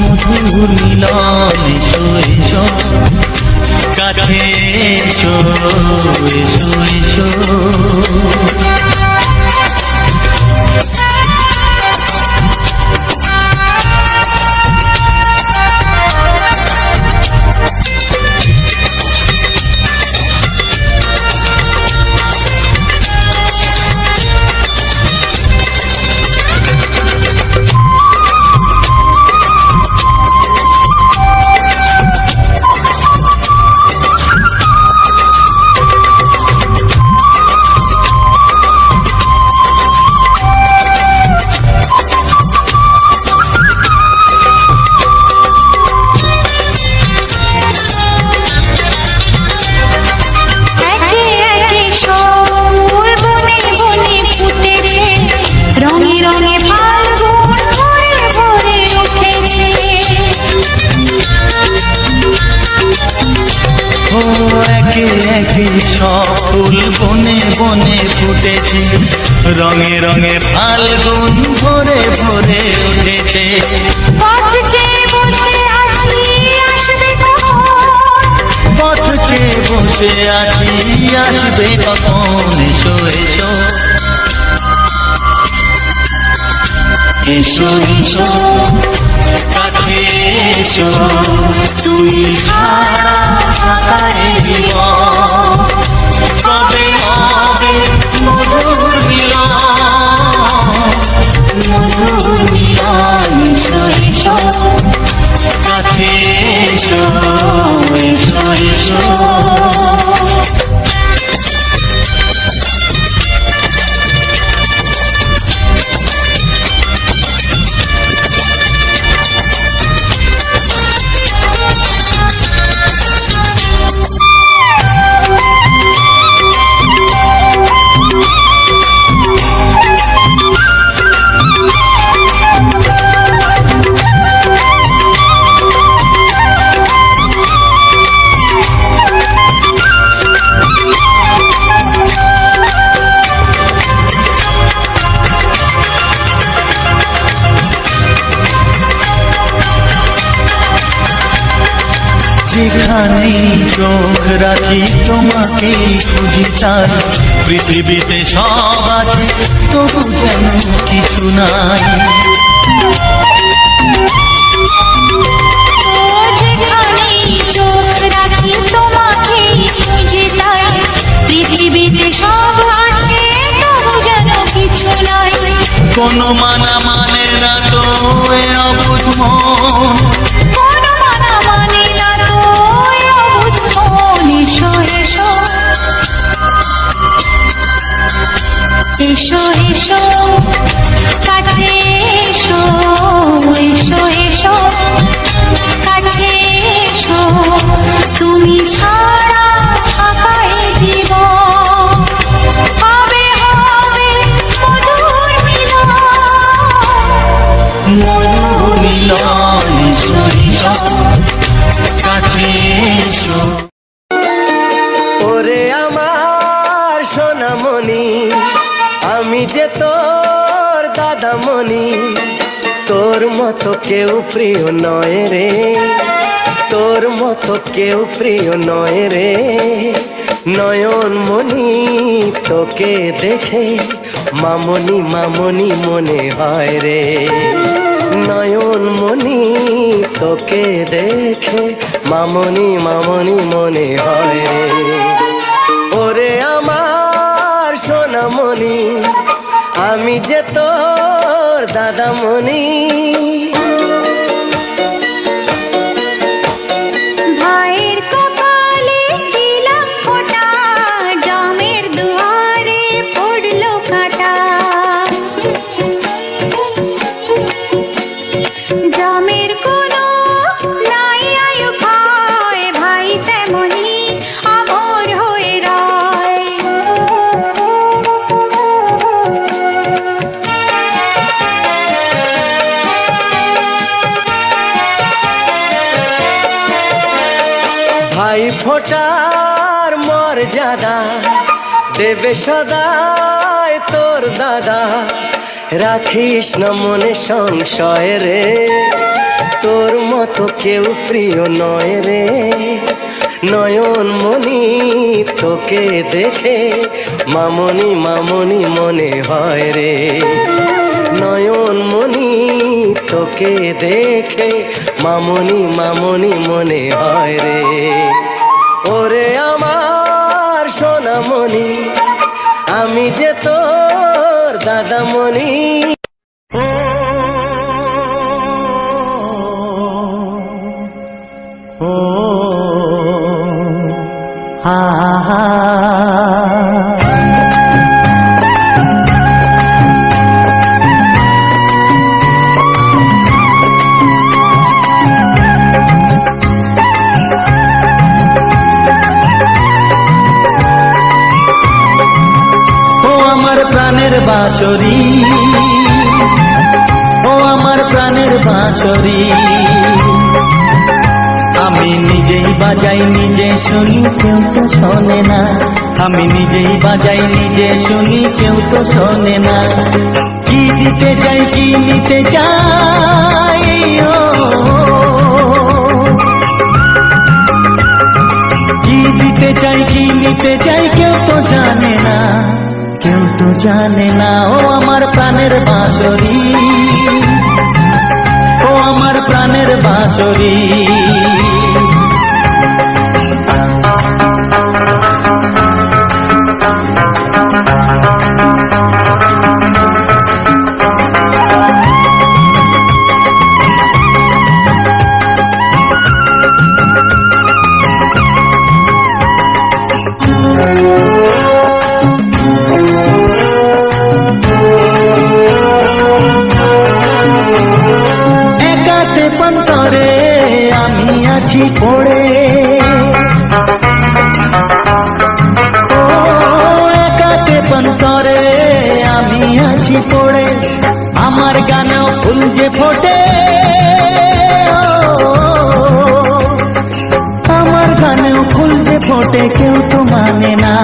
মধুর মিলন। এসো এসো কাছে এসো, এসো এসো। থেকে সব ফুল বনে বনে ফুটেছে, রঙে রঙে ফাল্গুন ভরে ভরে উঠেছে। পথ চেয়ে বসে আছি আসবে কখন, পথ চেয়ে বসে আছি আসবে কখন, এসো এসো এসো এসো কাছে এসো, তুমি ছাড়া ফাঁকা এ জীবন, কবে হবে মধুর মিলন, মধুর মিলন, এসো এসো কাছে এসো, এসো এসো। যেখানেই চোখ রাখি তোমাকেই খুঁজি তাই, পৃথিবীতে সব আছে তবু যেন কিছু নাই। যেখানেই চোখ রাখি তোমাকেই খুঁজি তাই, পৃথিবীতে সব আছে তবু যেন কিছু নাই। কোনো মানা মানে না তো এ অবুঝ মন, কোনো মানা মানে না তো এ অবুঝ মন, এসো এসো এসো এসো কাছে এসো, এসো এসো কাছে এসো, তুমি ছাড়া ফাঁকা এ জীবন, হবে হবে মধুর মিলন, মধুর মিলন, এসো এসো কাছে এসো। ওরে আমার সোনামণি, আমি যে তোর দাদামণি, তোর মতো কেউ প্রিয় নয় রে, তোর মতো কেউ প্রিয় নয় রে। নয়নমণি তোকে দেখে মামনি মামনি মনে হয় রে, নয়নমণি তোকে দেখে মামনি মামনি মনে হয় রে। ওরে আমার সোনামণি, আমি যে তোর দাদামণি। ভাইয়ের কপালে দিলাম ফোঁটা, জামের দুয়ারে পড়লো কাঁটা, জামের কোনো নাই আয়ু খায়, ভাই তেমনি আমর হয়ে রয়। ভাই ফোটার মর্যাদা দেবে সদাই তোর দাদা, রাখিস না মনে সংশয় রে, তোর মতো কেউ প্রিয় নয় রে। নয়নমণি তোকে দেখে মামনি মামনি মনে হয় রে, নয়নমণি তোকে দেখে মামনি মামনি মনে হয় রে। ওরে আমার সোনামণি, আমি যে তোর দাদামণি। ও হা হা প্রাণের বাঁশরি, ও আমার প্রাণের বাঁশরি, আমার আমি নিজেই বাজাই নিজে শুনি কেউ তো শোনে না, আমি নিজেই বাজাই নিজে শুনি কেউ তো শোনে না। কি দিতে চাই কি নিতে চাই, কি দিতে চাই কি নিতে চাই কেউ তো জানে না, কেউ তো জানে না। ও আমার প্রাণের বাঁশরি, ও আমার প্রাণের বাঁশরি। আমি আছি পড়ে, ও একাতে পন্তরে আমি আছি পড়ে, আমার গানেও ফুল যে ফোটে, আমার গানেও ফুল যে ফোটে কেউ তো মানে না,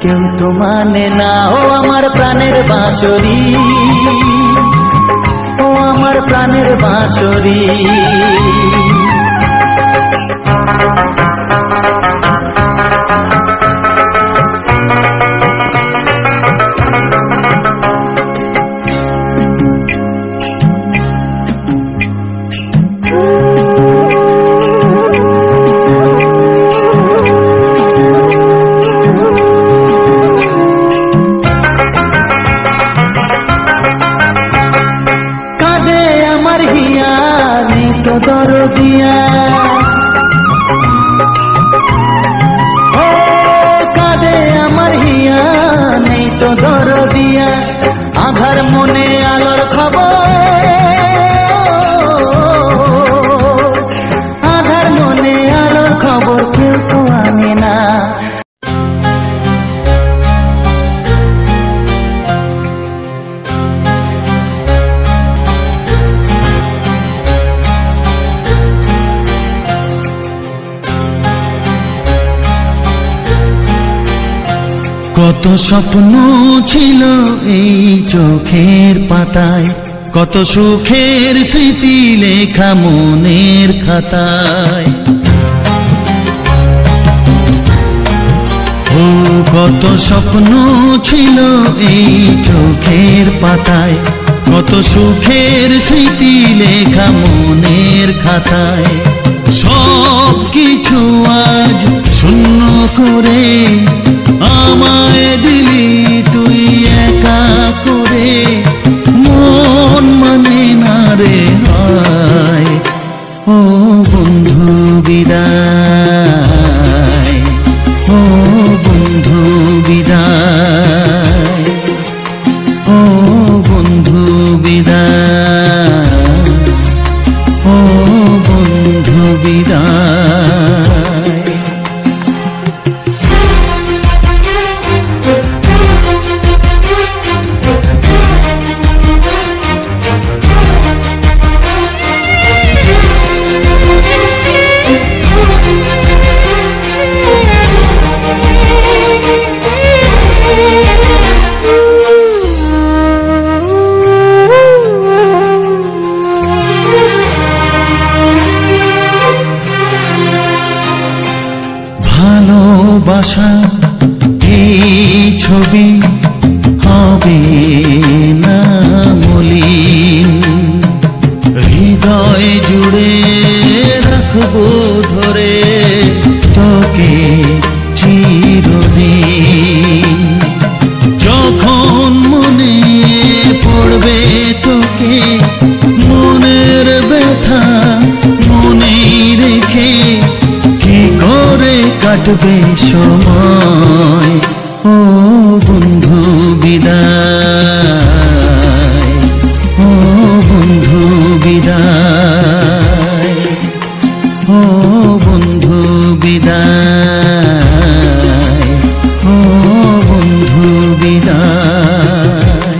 কেউ তো মানে না। ও আমার প্রাণের বাঁশরি, ও আমার প্রাণের বাঁশরি। দরদিয়া ও কাঁদে আমার হিয়া, নেই তো দরদিয়া, আধার মনে আলোর খবর, আধার মনে আলোর খবর কেউ তো আনে না। কত স্বপ্ন ছিল এই চোখের পাতায়, কত সুখের স্মৃতি লেখা মনের খাতায়। ও কত স্বপ্ন ছিল এই চোখের পাতায়, কত সুখের স্মৃতি লেখা মনের খাতায়। সব কিছু আজ শূন্য করে আমায় দিলি তুই একা করে, মন মানে না রে হায়। ও বন্ধু বিদায়, ও বন্ধু বিদায়, ও বন্ধু বিদায়, ও বন্ধু বিদায়। ভালোবাসা এই ছবি হবে না মলিন, হৃদয় জুড়ে রাখবো ধরে তোকে চিরদিন। যখন মনে পড়বে তোকে মনের ব্যথা মনেই রেখে, কি করে কাটবে সময়। ও বন্ধু বিদায়, ও বন্ধু বিদায়, ও বন্ধু বিদায়, ও বন্ধু বিদায়।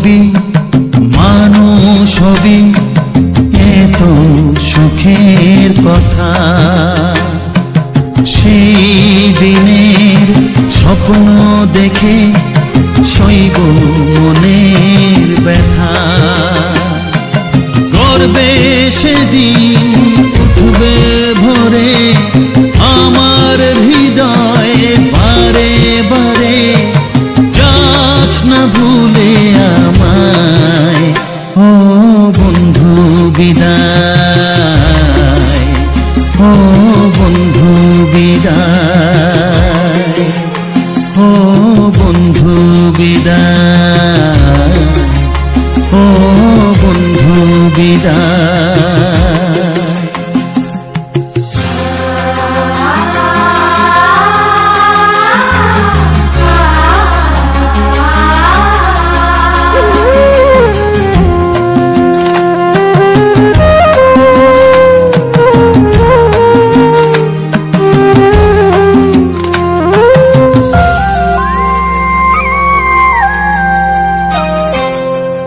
ছবি মানুষ হবি, এত সুখের কথা। সেই দিনের স্বপ্ন দেখে সইব মনের ব্যথা। গর্বে সেদিন উঠবে ভরে আমার হৃদয়ে বারে বারে, যাস না ভুলে আমায় ও বন্ধু বিদায়, ও বন্ধু বিদায়, ও বন্ধু বিদায়, ও বন্ধু বিদায়।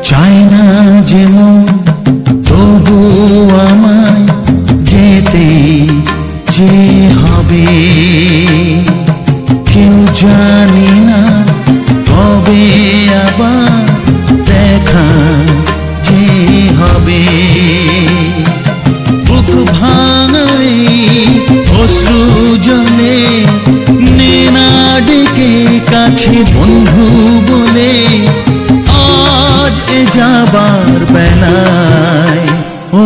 চাই না যেমন তবু আমায় যেতে যে হবে, কেউ জানি না কবে আবার দেখা যে হবে। বুক ভাঙাই অশ্রু জলে নে না ডেকে কাছে বন্ধু বলে, আজ এ যাবার বেলায় ও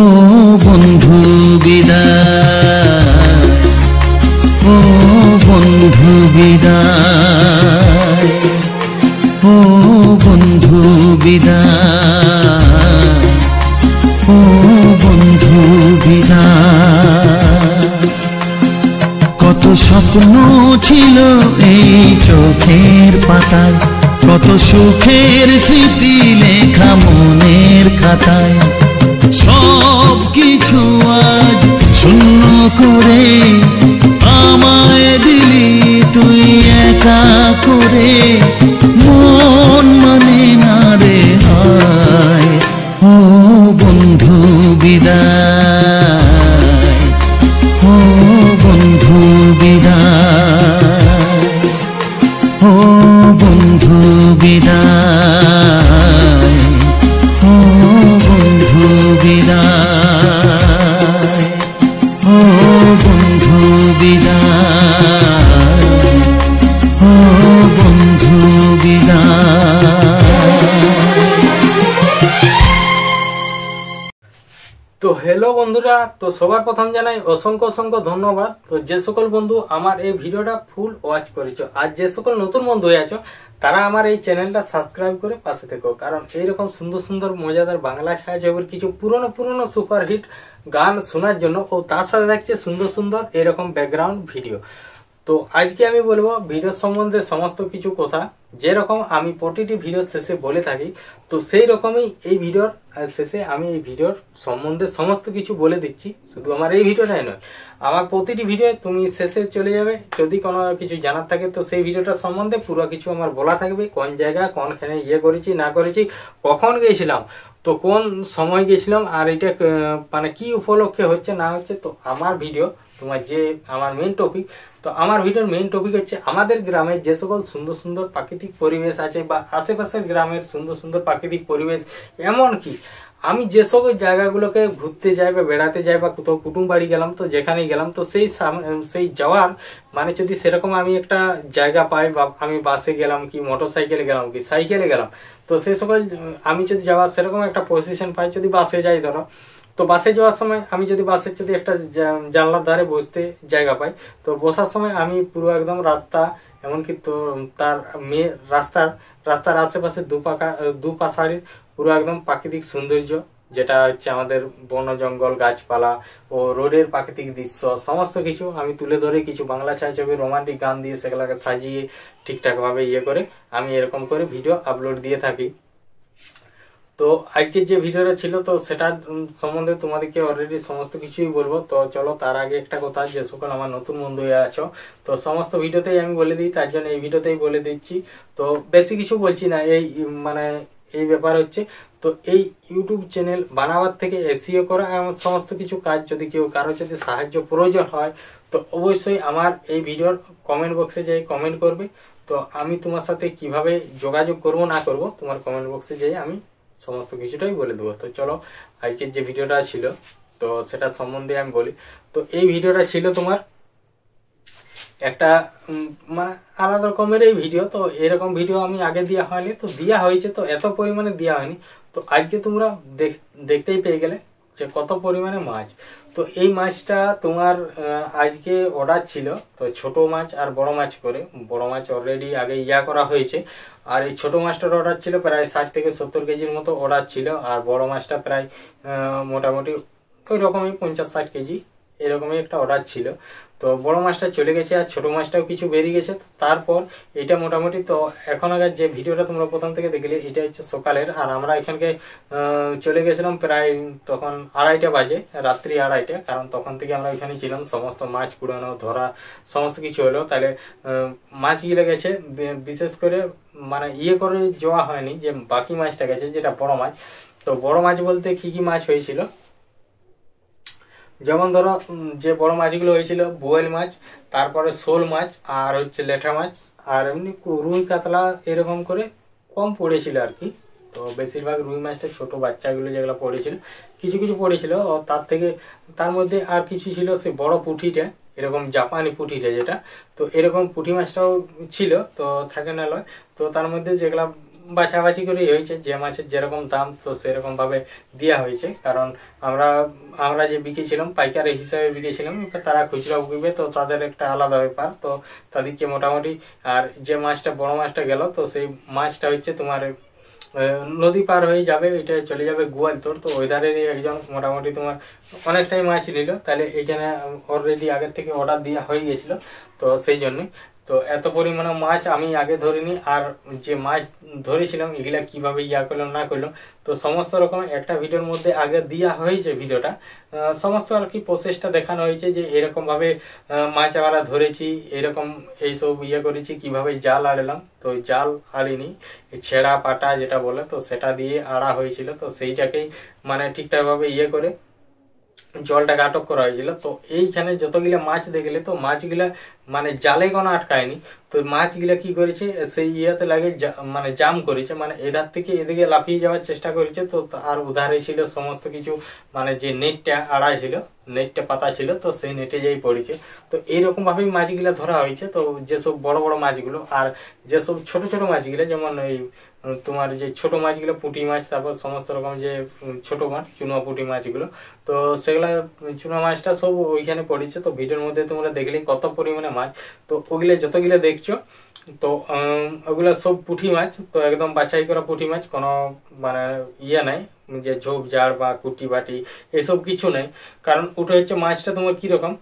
বন্ধু বিদায়, ও বন্ধু বিদায়, ও বন্ধু বিদায়, ও বন্ধু বিদায়। কত স্বপ্ন ছিল এই চোখের পাতায়, কত সুখের স্মৃতি লেখা মনের খাতায়, সব কিছু আজ শূন্য করে আমায় দিলি তুই একা করে। মন মানে না রে হায় ও বন্ধু বিদায়, ও বন্ধু বিদায়, ও বন্ধু বিদায়, ও বন্ধু বিদায়, ও বন্ধু বিদায়, ও বন্ধু বিদায়। তো হ্যালো বন্ধুরা, তো সবার প্রথম জানাই অসংখ্য অসংখ্য ধন্যবাদ। তো যে সকল বন্ধু আমার এই ভিডিওটা ফুল ওয়াচ করেছো, আর যে সকল নতুন বন্ধু হয়ে আছো তারা আমার এই চ্যানেলটা সাবস্ক্রাইব করে পাশে থেকো, কারণ এইরকম সুন্দর সুন্দর মজাদার বাংলা ছায়াছবির কিছু পুরনো পুরনো সুপারহিট গান শোনার জন্য, ও তার সাথে থাকছে সুন্দর সুন্দর এরকম ব্যাকগ্রাউন্ড ভিডিও। তো আজকে আমি বলবো ভিডিও সম্বন্ধে সমস্ত কিছু কথা, যেরকম আমি প্রতিটি ভিডিওর শেষে বলে থাকি। তো সেই রকমই এই ভিডিওর শেষে আমি এই ভিডিওর সম্বন্ধে সমস্ত কিছু বলে দিচ্ছি। শুধু আমার এই ভিডিওটাই নয়, আমার প্রতিটি ভিডিও তুমি শেষে চলে যাবে, যদি কোনো কিছু জানার থাকে তো সেই ভিডিওটার সম্বন্ধে পুরো কিছু আমার বলা থাকবে, কোন জায়গা কোনখানে ইয়ে করেছি না করেছি, কখন গিয়েছিলাম, তো কোন সময় গেছিলাম, আর এটা মানে কি উপলক্ষে হচ্ছে না হচ্ছে। তো আমার ভিডিও তোমার যে আমার মেইন টপিক, তো আমার ভিডিওর মেইন টপিক হচ্ছে আমাদের গ্রামে যে সকল সুন্দর সুন্দর প্রাকৃতিক পরিবেশ আছে, বা আশেপাশের গ্রামের সুন্দর সুন্দর প্রাকৃতিক পরিবেশ, এমনকি আমি যে সকল জায়গাগুলোকে ঘুরতে যাই বা বেড়াতে যাই, বা কোথাও কুটুম বাড়ি গেলাম, তো যেখানেই গেলাম, তো সেই যাওয়ার মানে যদি সেরকম আমি একটা জায়গা পাই, বা আমি বাসে গেলাম কি মোটর সাইকেলে গেলাম কি সাইকেলে গেলাম, তো সেই সকল আমি যদি যাওয়ার সেরকম একটা পজিশন পাই, যদি বাসে যাই ধরো, তো বাসে যাওয়ার সময় আমি যদি বাসের যদি একটা জানলার ধারে বসতে জায়গা পাই, তো বসার সময় আমি পুরো একদম রাস্তা, এমনকি তো তার রাস্তার আশেপাশে দুপাশাড়ির পুরো একদম প্রাকৃতিক সৌন্দর্য, যেটা হচ্ছে আমাদের বন জঙ্গল গাছপালা ও রোডের প্রাকৃতিক দৃশ্য, সমস্ত কিছু আমি তুলে ধরে কিছু বাংলা ছায়াছবির রোমান্টিক গান দিয়ে সেগুলোকে সাজিয়ে ঠিকঠাক ভাবে ইয়ে করে আমি এরকম করে ভিডিও আপলোড দিয়ে থাকি। তো আজকের যে ভিডিওটা ছিল, তো সেটার সম্বন্ধে তোমাদেরকে অলরেডি সমস্ত কিছুই বলবো। তো চলো তার আগে একটা কথা, যে সকল আমার নতুন বন্ধু হয়ে আছো, তো সমস্ত ভিডিওতেই আমি বলে দিই, তার জন্য এই ভিডিওতেই বলে দিচ্ছি। তো বেশি কিছু বলছি না, এই মানে এই ব্যাপার হচ্ছে। তো এই ইউটিউব চ্যানেল বানাবার থেকে এসইও করা এমন সমস্ত কিছু কাজ যদি কেউ কারো যদি সাহায্য প্রয়োজন হয় তো অবশ্যই আমার এই ভিডিওর কমেন্ট বক্সে যাই কমেন্ট করবে। তো আমি তোমার সাথে কিভাবে যোগাযোগ করব না করব তোমার কমেন্ট বক্সে যাই আমি সমস্ত কিছুটাই বলে দেবো। তো চলো আজকের যে ভিডিওটা ছিল তো সেটা সম্বন্ধে আমি বলি। তো এই ভিডিওটা ছিল তোমার একটা মানে আলাদা রকমের এই ভিডিও। তো এরকম ভিডিও আমি আগে দেওয়া হয়নি, তো দেওয়া হয়েছে, তো এত পরিমাণে দেওয়া হয়নি। তো আজকে তোমরা দেখতেই পেয়ে গেলে যে কত পরিমাণে মাছ। তো এই মাছটা তোমার আজকে অর্ডার ছিল, তো ছোট মাছ আর বড় মাছ করে। বড় মাছ অলরেডি আগে করা হয়েছে, আর এই ছোট মাছটার অর্ডার ছিল প্রায় 60 থেকে 70 কেজির মতো অর্ডার ছিল, আর বড় মাছটা প্রায় মোটামুটি ওই রকমই 50-60 কেজি এরকমই একটা অর্ডার ছিল। তো বড় মাছটা চলে গেছে আর ছোট মাছটাও কিছু বেরিয়ে গেছে। তারপর এটা মোটামুটি তো এখন আগের যে ভিডিওটা তোমরা প্রথম থেকে দেখলে এটা হচ্ছে সকালের, আর আমরা এখানকে চলে গেছিলাম প্রায় তখন 2:30 বাজে, রাত্রি 2:30, কারণ তখন থেকে আমরা ওইখানে ছিলাম, সমস্ত মাছ কুড়ানো ধরা সমস্ত কিছু হলো। তাহলে মাছ গিলে গেছে, বিশেষ করে মানে করে যাওয়া হয়নি, যে বাকি মাছটা গেছে যেটা বড় মাছ। তো বড় মাছ বলতে কি কি মাছ হয়েছিল, যেমন ধরো যে বড় মাছগুলো হয়েছিল বোয়াল মাছ, তারপরে শোল মাছ, আর হচ্ছে লেঠা মাছ, আর এমনি রুই কাতলা এরকম করে কম পড়েছিল আর কি। তো বেশিরভাগ রুই মাছটা ছোট বাচ্চাগুলো যেগুলো পড়েছিল, কিছু কিছু পড়েছিল, তার মধ্যে আর কিছু ছিল সে বড় পুঁঠিটা, এরকম জাপানি পুঁঠিটা যেটা। তো এরকম পুঁটি মাছটাও ছিল, তো থাকে না লয়। তো তার মধ্যে যেগুলা বাছাবাছি করে হয়েছে, যে মাছের যেরকম দাম তো সেরকম ভাবে দেওয়া হয়েছে। কারণ আমরা যে বিকেছিলাম পাইকারি হিসাবে বিকেছিলাম, তারা খুচরা বিকবে, তো তাদের একটা আলাদা ব্যাপার। তো তাদেরকে মোটামুটি, আর যে মাছটা বড় মাছটা গেল, তো সেই মাছটা হচ্ছে তোমার নদী পার হয়ে যাবে, এটা চলে যাবে গোয়ালতোড়। তো ওই ধারেরই একজন মোটামুটি তোমার অনেকটাই মাছ নিল, তাহলে এইখানে অলরেডি আগের থেকে অর্ডার দেওয়া হয়ে গেছিল, তো সেই জন্যই। তো এত পরিমাণে মাছ আমি আগে ধরিনি, আর যে মাছ ধরেছিলাম এগুলা কিভাবে করলাম না করলাম, তো সমস্ত রকম একটা ভিডিওর মধ্যে আগে দেওয়া হয়েছে। ভিডিওটা সমস্ত আর কি প্রসেসটা দেখানো হয়েছে, যে এরকম ভাবে মাছ আমরা ধরেছি, এরকম এইসব করেছি, কিভাবে জাল আড়লাম। তো জাল আড়িনি, ছেঁড়া পাটা যেটা বলে, তো সেটা দিয়ে আড়া হয়েছিল। তো সেইটাকেই মানে ঠিকঠাক ভাবে করে জলটাকে আটক করা হয়েছিল। তো এইখানে যতগুলা মাছ দেখলে, তো মাছগুলা মানে জালে কোনো আটকায়নি। তো মাছগুলা কি করেছে, সেই লাগে মানে জাম করেছে, মানে এধার থেকে এদিকে লাফিয়ে যাওয়ার চেষ্টা করেছে। তো আর উধারে ছিল সমস্ত কিছু, মানে যে নেটটা আড়া ছিল, নেটটা পাতা ছিল, তো সেই নেটে যাই পড়েছে। তো এইরকম ভাবেই মাছগুলা ধরা হয়েছে। তো যেসব বড় বড় মাছগুলো, আর যেসব ছোট ছোট মাছগুলো, যেমন ওই তোমার যে ছোট মাছগুলো পুঁটি মাছ, তারপর সমস্ত রকম যে ছোট মাছ চুনা পুঁটি মাছগুলো, তো সেগুলা চুনা মাছটা সব ওইখানে পড়েছে। তো ভিডিওর মধ্যে তোমরা দেখলে কত পরিমাণে মাছ। তো ওগুলো যতগুলো দেখছো, তো ওগুলা সব পুঁটি মাছ, তো একদম বাছাই করা পুঁটি মাছ, কোনো মানে নাই যে ঝোপ ঝাড় বা কুটি বাটি এসব কিছু নেই। কারণ ওটা হচ্ছে মাছটা তোমার কিরকম,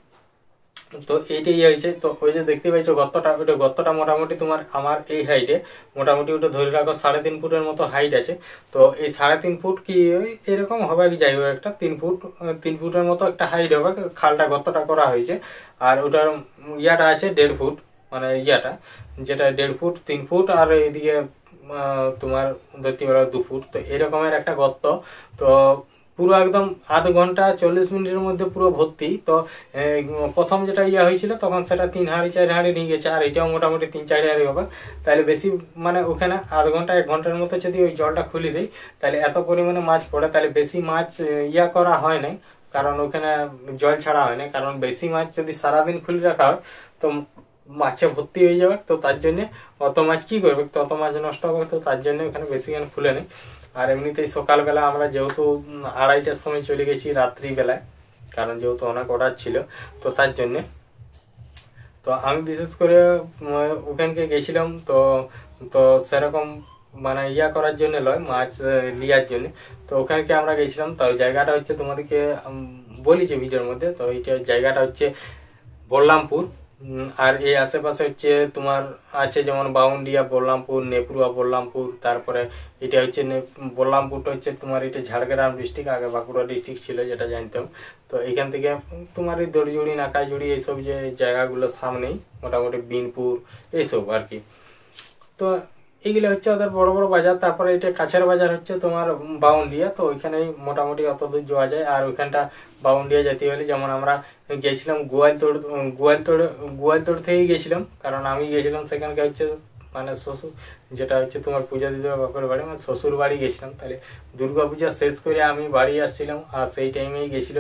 তো এইটাই হয়েছে। তো ওই যে দেখতে পাইছো গর্তটা, ওইটা গর্তটা মোটামুটি তোমার আমার এই হাইটে, মোটামুটি ওটা ধরে রাখো 3.5 ফুটের মতো হাইট আছে। তো এই 3.5 ফুট কি এরকম হবে কি, যাই হোক একটা 3 ফুটের মতো একটা হাইট হবে, খালটা গর্তটা করা হয়েছে। আর ওটার আছে 1.5 ফুট, মানে যেটা 1.5 ফুট 3 ফুট, আর এইদিকে তোমার ধরতে পারো 2 ফুট। তো এরকমের একটা গর্ত। তো পুরো একদম আধ ঘন্টা 40 মিনিটের মধ্যে পুরো ভর্তি। তো প্রথম যেটা হয়েছিল তখন সেটা 3 হাঁড়ি 4 হাঁড়ি নিয়ে গেছে, আর এটাও মোটামুটি 3-4 হাঁড়ি হবে। তাহলে বেশি মানে ওখানে আধ ঘন্টা 1 ঘন্টার মতো যদি ওই জলটা খুলে দেয়, তাহলে এত পরিমাণে মাছ পড়ে। তাহলে বেশি মাছ করা হয় নাই, কারণ ওখানে জল ছাড়া হয় না। কারণ বেশি মাছ যদি সারাদিন খুলে রাখা হয় তো মাছে ভর্তি হয়ে যাবে। তো তার জন্য অত মাছ কি করবে, তত মাছ নষ্ট হবে। তো তার জন্য ওখানে বেশি খুলে নেই। আর এমনিতেই সকালবেলা আমরা যেহেতু 2:30টার সময় চলে গেছি রাত্রিবেলায়, কারণ যেহেতু অনেক অর্ডার ছিল, তো তার জন্যে। তো আমি বিশেষ করে ওখানকে গেছিলাম, তো তো সেরকম মানে করার জন্য লয়, মাছ লিয়ার জন্য। তো ওখানকে আমরা গেছিলাম। তো ওই জায়গাটা হচ্ছে তোমাদেরকে বলেছি ভিডিওর মধ্যে। তো এইটা জায়গাটা হচ্ছে বলরামপুর। আর এই আশেপাশে হচ্ছে তোমার আছে যেমন বাউন্ডিয়া বলরামপুর, নেপুরা বলরামপুর, তারপরে এটা হচ্ছে বলরামপুরটা হচ্ছে তোমার এটা ঝাড়গ্রাম ডিস্ট্রিক্ট, আগে বাঁকুড়া ডিস্ট্রিক্ট ছিল যেটা জানতাম। তো এখান থেকে তোমার এই দড়িজুড়ি নাকাজুড়ি এইসব যে জায়গাগুলো সামনেই, মোটামুটি বিনপুর এইসব আর কি। তো এইগুলো হচ্ছে ওদের বড় বড় বাজার। তারপরে এটা কাছের বাজার হচ্ছে তোমার বাউন্ডিয়া, তো ওইখানেই মোটামুটি অত দূর যাওয়া যায়। আর ওইখানটা বাউন্ডিয়া যেতে হলে যেমন আমরা গেছিলাম গোয়ালতোড় থেকেই গেছিলাম, কারণ আমি গেছিলাম সেখানকার হচ্ছে মানে শ্বশুর, যেটা হচ্ছে তোমার পূজা দিতে হবে বাপের বাড়ি, মানে শ্বশুর বাড়ি গেছিলাম। তাহলে দুর্গাপূজা শেষ করে আমি বাড়ি আসছিলাম, আর সেই টাইমেই গেছিল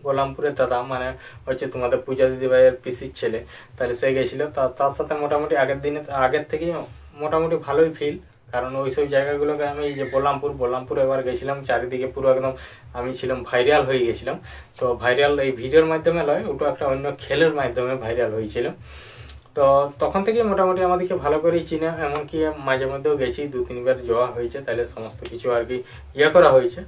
গোলামপুরের দাদা, মানে হচ্ছে তোমাদের পূজা দিদি ভাইয়ের পিসির ছেলে। তাহলে সে গেছিল, তার সাথে মোটামুটি আগের থেকেই মোটামুটি ভালোই ফিল, কারণ ওইসব জায়গাগুলোকে আমি এই যে বলরামপুর এবার গেছিলাম, চারিদিকে পুরো একদম আমি ছিলাম ভাইরাল হয়ে গেছিলাম। তো ভাইরাল এই ভিডিওর মাধ্যমে নয়, ওটা একটা অন্য খেলের মাধ্যমে ভাইরাল হয়েছিল। তো তখন থেকে মোটামুটি আমাদেরকে ভালো করেই চিনে, এমনকি মাঝে মধ্যেও গেছি, 2-3 বার যাওয়া হয়েছে। তাহলে সমস্ত কিছু আর কি করা হয়েছে।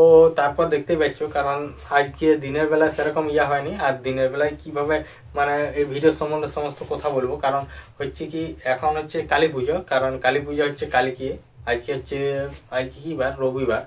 ও তারপর দেখতেই পাচ্ছ, কারণ আজকে দিনের বেলায় সেরকম হয়নি। আর দিনের বেলায় কিভাবে মানে এই ভিডিও সম্বন্ধে সমস্ত কথা বলবো, কারণ হচ্ছে কি এখন হচ্ছে কালী পুজো, কারণ কালী পুজো হচ্ছে কালকে, আজকে কি বার, রবিবার।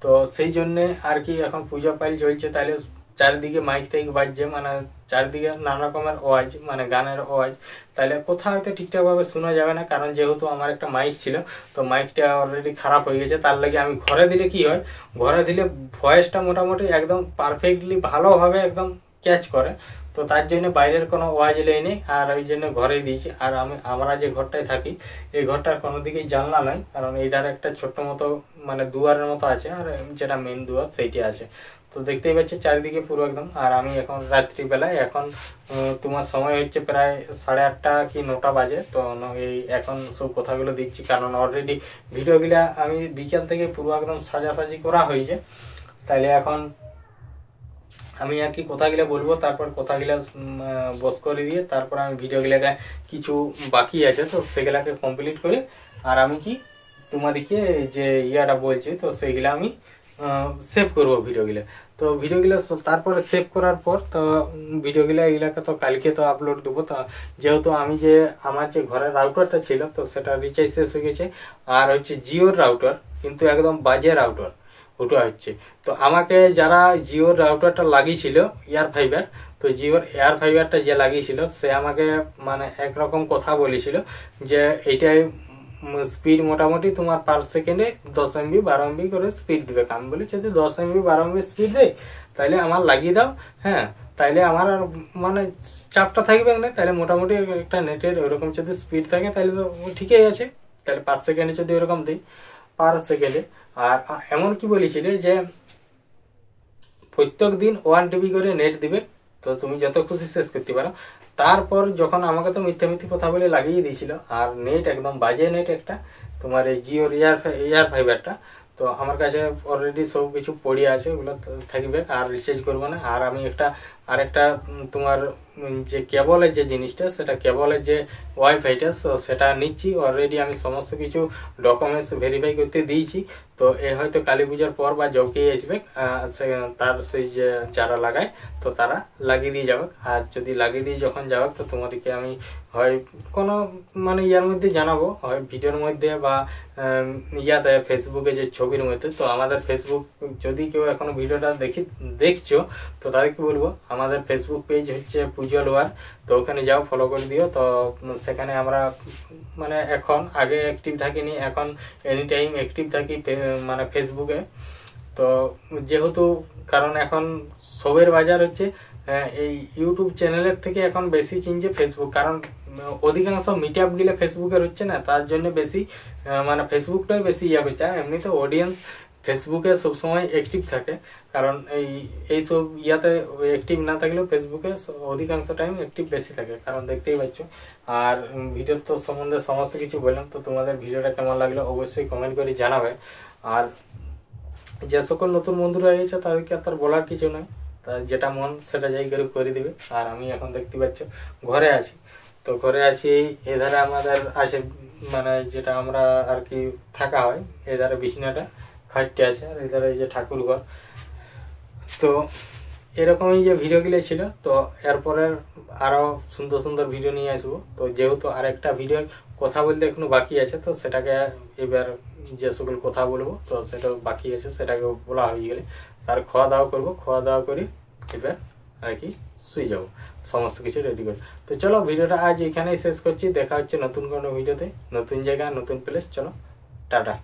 তো সেই জন্যে আর কি এখন পূজা পাইল চলছে। তাহলে চারিদিকে মাইক টাইক বাজছে, মানে চারিদিকে নানা রকমের আওয়াজ, মানে গানের আওয়াজ। তাহলে কোথাও হয়তো ঠিকঠাক ভাবে শোনা যাবে না, কারণ যেহেতু আমার একটা মাইক ছিল, তো মাইকটা অলরেডি খারাপ হয়ে গেছে। তার লাগে আমি ঘরে দিলে কি হয়, ঘরে দিলে ভয়েসটা মোটামুটি একদম পারফেক্টলি ভালোভাবে একদম ক্যাচ করে। তো তার জন্য বাইরের কোনো আওয়াজ নেই, আর ওই জন্য ঘরেই দিয়েছি। আর আমরা যে ঘরটায় থাকি, এই ঘরটার কোনো দিকেই জানলা নাই, কারণ এই ধারে একটা ছোট্ট মতো মানে দুয়ারের মতো আছে, আর যেটা মেন দুয়ার সেইটি আছে। তো দেখতেই পাচ্ছি চারিদিকে পুরো একদম। আর আমি এখন রাত্রিবেলায়, এখন তোমার সময় হচ্ছে প্রায় 8:30 কি 9টা বাজে। তো এই এখন সব কথাগুলো দিচ্ছি, কারণ অলরেডি ভিডিওগুলা আমি বিকেল থেকে পুরো একদম সাজাসাজি করা হয়েছে। তাইলে এখন আমি আর কি কথাগুলো বলবো, তারপর কথাগুলো বস করে দিয়ে তারপর আমি ভিডিওগুলোকে কিছু বাকি আছে, তো সেগুলাকে কমপ্লিট করে আর আমি কি তোমাদেরকে যে বলছি, তো সেইগুলা আমি সেভ করবো ভিডিওগুলো। তো ভিডিওগুলো তারপরে সেভ করার পর তো ভিডিওগুলো এগুলাকে তো কালকে তো আপলোড দেবো। তো যেহেতু আমি যে আমার যে ঘরের রাউটারটা ছিল, তো সেটা রিচার্জ শেষ হয়ে গেছে, আর হচ্ছে জিওর রাউটার, কিন্তু একদম বাজে রাউটার ওটা হচ্ছে। তো আমাকে যারা জিওর রাউটারটা লাগিয়েছিল এয়ার ফাইবার, তো জিওর এয়ার ফাইবারটা যে লাগিয়েছিল, সে আমাকে মানে একরকম কথা বলেছিল যে এইটাই স্পিড মোটামুটি তোমার পার সেকেন্ডে 10 MB 12 MB করে স্পিড দিবে। আমি বলি যদি 10 MB 12 MB স্পিড দেয় তাহলে আমার লাগিয়ে দাও, হ্যাঁ, তাইলে আমার আর মানে চাপটা থাকবে না। তাহলে মোটামুটি একটা নেটের ওরকম যদি স্পিড থাকে তাহলে তো ঠিকই আছে। তাহলে 5 সেকেন্ডে যদি ওরকম দিই পার সেকেন্ডে। আর এমন কি বলেছিলে যে প্রত্যেক দিন 1 GB করে নেট দিবে, তো তুমি যত খুশি শেষ করতে পারো। তারপর যখন আমাকে তো মিথ্যে কথা বলে লাগিয়ে দিয়েছিল, আর নেট একদম বাজে নেট একটা, তোমার এই জিওর এয়ার ফাইবারটা। তো আমার কাছে অলরেডি সব কিছু পড়ে আছে, ওগুলো থাকবে, আর রিচার্জ করবো না। আর আমি আরেকটা তোমার যে কেবলের যে জিনিসটা, সেটা কেবলের যে ওয়াইফাইটা, সেটা নিচ্ছি অলরেডি। আমি সমস্ত কিছু ডকুমেন্টস ভেরিফাই করতে দিয়েছি। তো এ হয়তো কালী পূজার পর বা যখনই আসবে, তার সেই যে যারা লাগায়, তো তারা লাগিয়ে দিয়ে যাবে। আর যদি লাগিয়ে দিয়ে যখন যাবে, তো তোমাদেরকে আমি হয় কোনো মানে ইয়ার মধ্যে জানাবো, হয় ভিডিওর মধ্যে বা ফেসবুকে যে ছবির মধ্যে। তো আমাদের ফেসবুক, যদি কেউ এখনো ভিডিওটা দেখছো, তো তাদেরকে বলবো আমাদের ফেসবুক পেজ হচ্ছে পুজল ওয়ার, তো ওখানে যাও, ফলো করে দিও। তো সেখানে আমরা মানে এখন আগে অ্যাক্টিভ থাকিনি, এখন এনি টাইম অ্যাক্টিভ থাকি মানে ফেসবুকে। তো যেহেতু কারণ এখন সবের বাজার হচ্ছে এই ইউটিউব চ্যানেলের থেকে এখন বেশি চিনছে ফেসবুক, কারণ অধিকাংশ মিট আপ গিলে ফেসবুকের হচ্ছে না, তার জন্য বেশি মানে ফেসবুকটাই বেশি হচ্ছে। আর এমনিতে অডিয়েন্স ফেসবুকে সবসময় অ্যাক্টিভ থাকে, কারণ এইসব অ্যাক্টিভ না থাকলেও ফেসবুকে অধিকাংশ টাইম অ্যাক্টিভ বেশি থাকে, কারণ দেখতেই পাচ্ছ। আর ভিডিওর তো সম্বন্ধে সমস্ত কিছু বললাম। তো তোমাদের ভিডিওটা কেমন লাগলো অবশ্যই কমেন্ট করে জানাবে। আর যে সকল নতুন বন্ধুরা হয়েছে তাদেরকে আর বলার কিছু নয়, যেটা মন সেটা যাই করে দিবে। আর আমি এখন দেখতে পাচ্ছ ঘরে আছি, তো ঘরে আছি, এধারে আমাদের আছে মানে যেটা আমরা আর কি থাকা হয়, এধারে বিছানাটা খাটতে আছে, আর এধারে এই যে ঠাকুর ঘর। তো এরকমই যে ভিডিওগুলো ছিল। তো এরপরের আরো সুন্দর সুন্দর ভিডিও নিয়ে আসবো। তো যেহেতু আরেকটা ভিডিও কথা বলতে এখনো বাকি আছে, তো সেটাকে এবার যে সকল কথা বলবো, তো সেটা বাকি আছে, সেটাকে বলা হয়ে গেলে তার খাওয়া দাওয়া করবো, খাওয়া দাওয়া করে এবার আর কি শুয়ে যাবো, সমস্ত কিছু রেডি করে। তো চলো ভিডিওটা আজ এখানেই শেষ করছি, দেখা হচ্ছে নতুন কোনো ভিডিওতে, নতুন জায়গা নতুন প্লেস। চলো টাটা।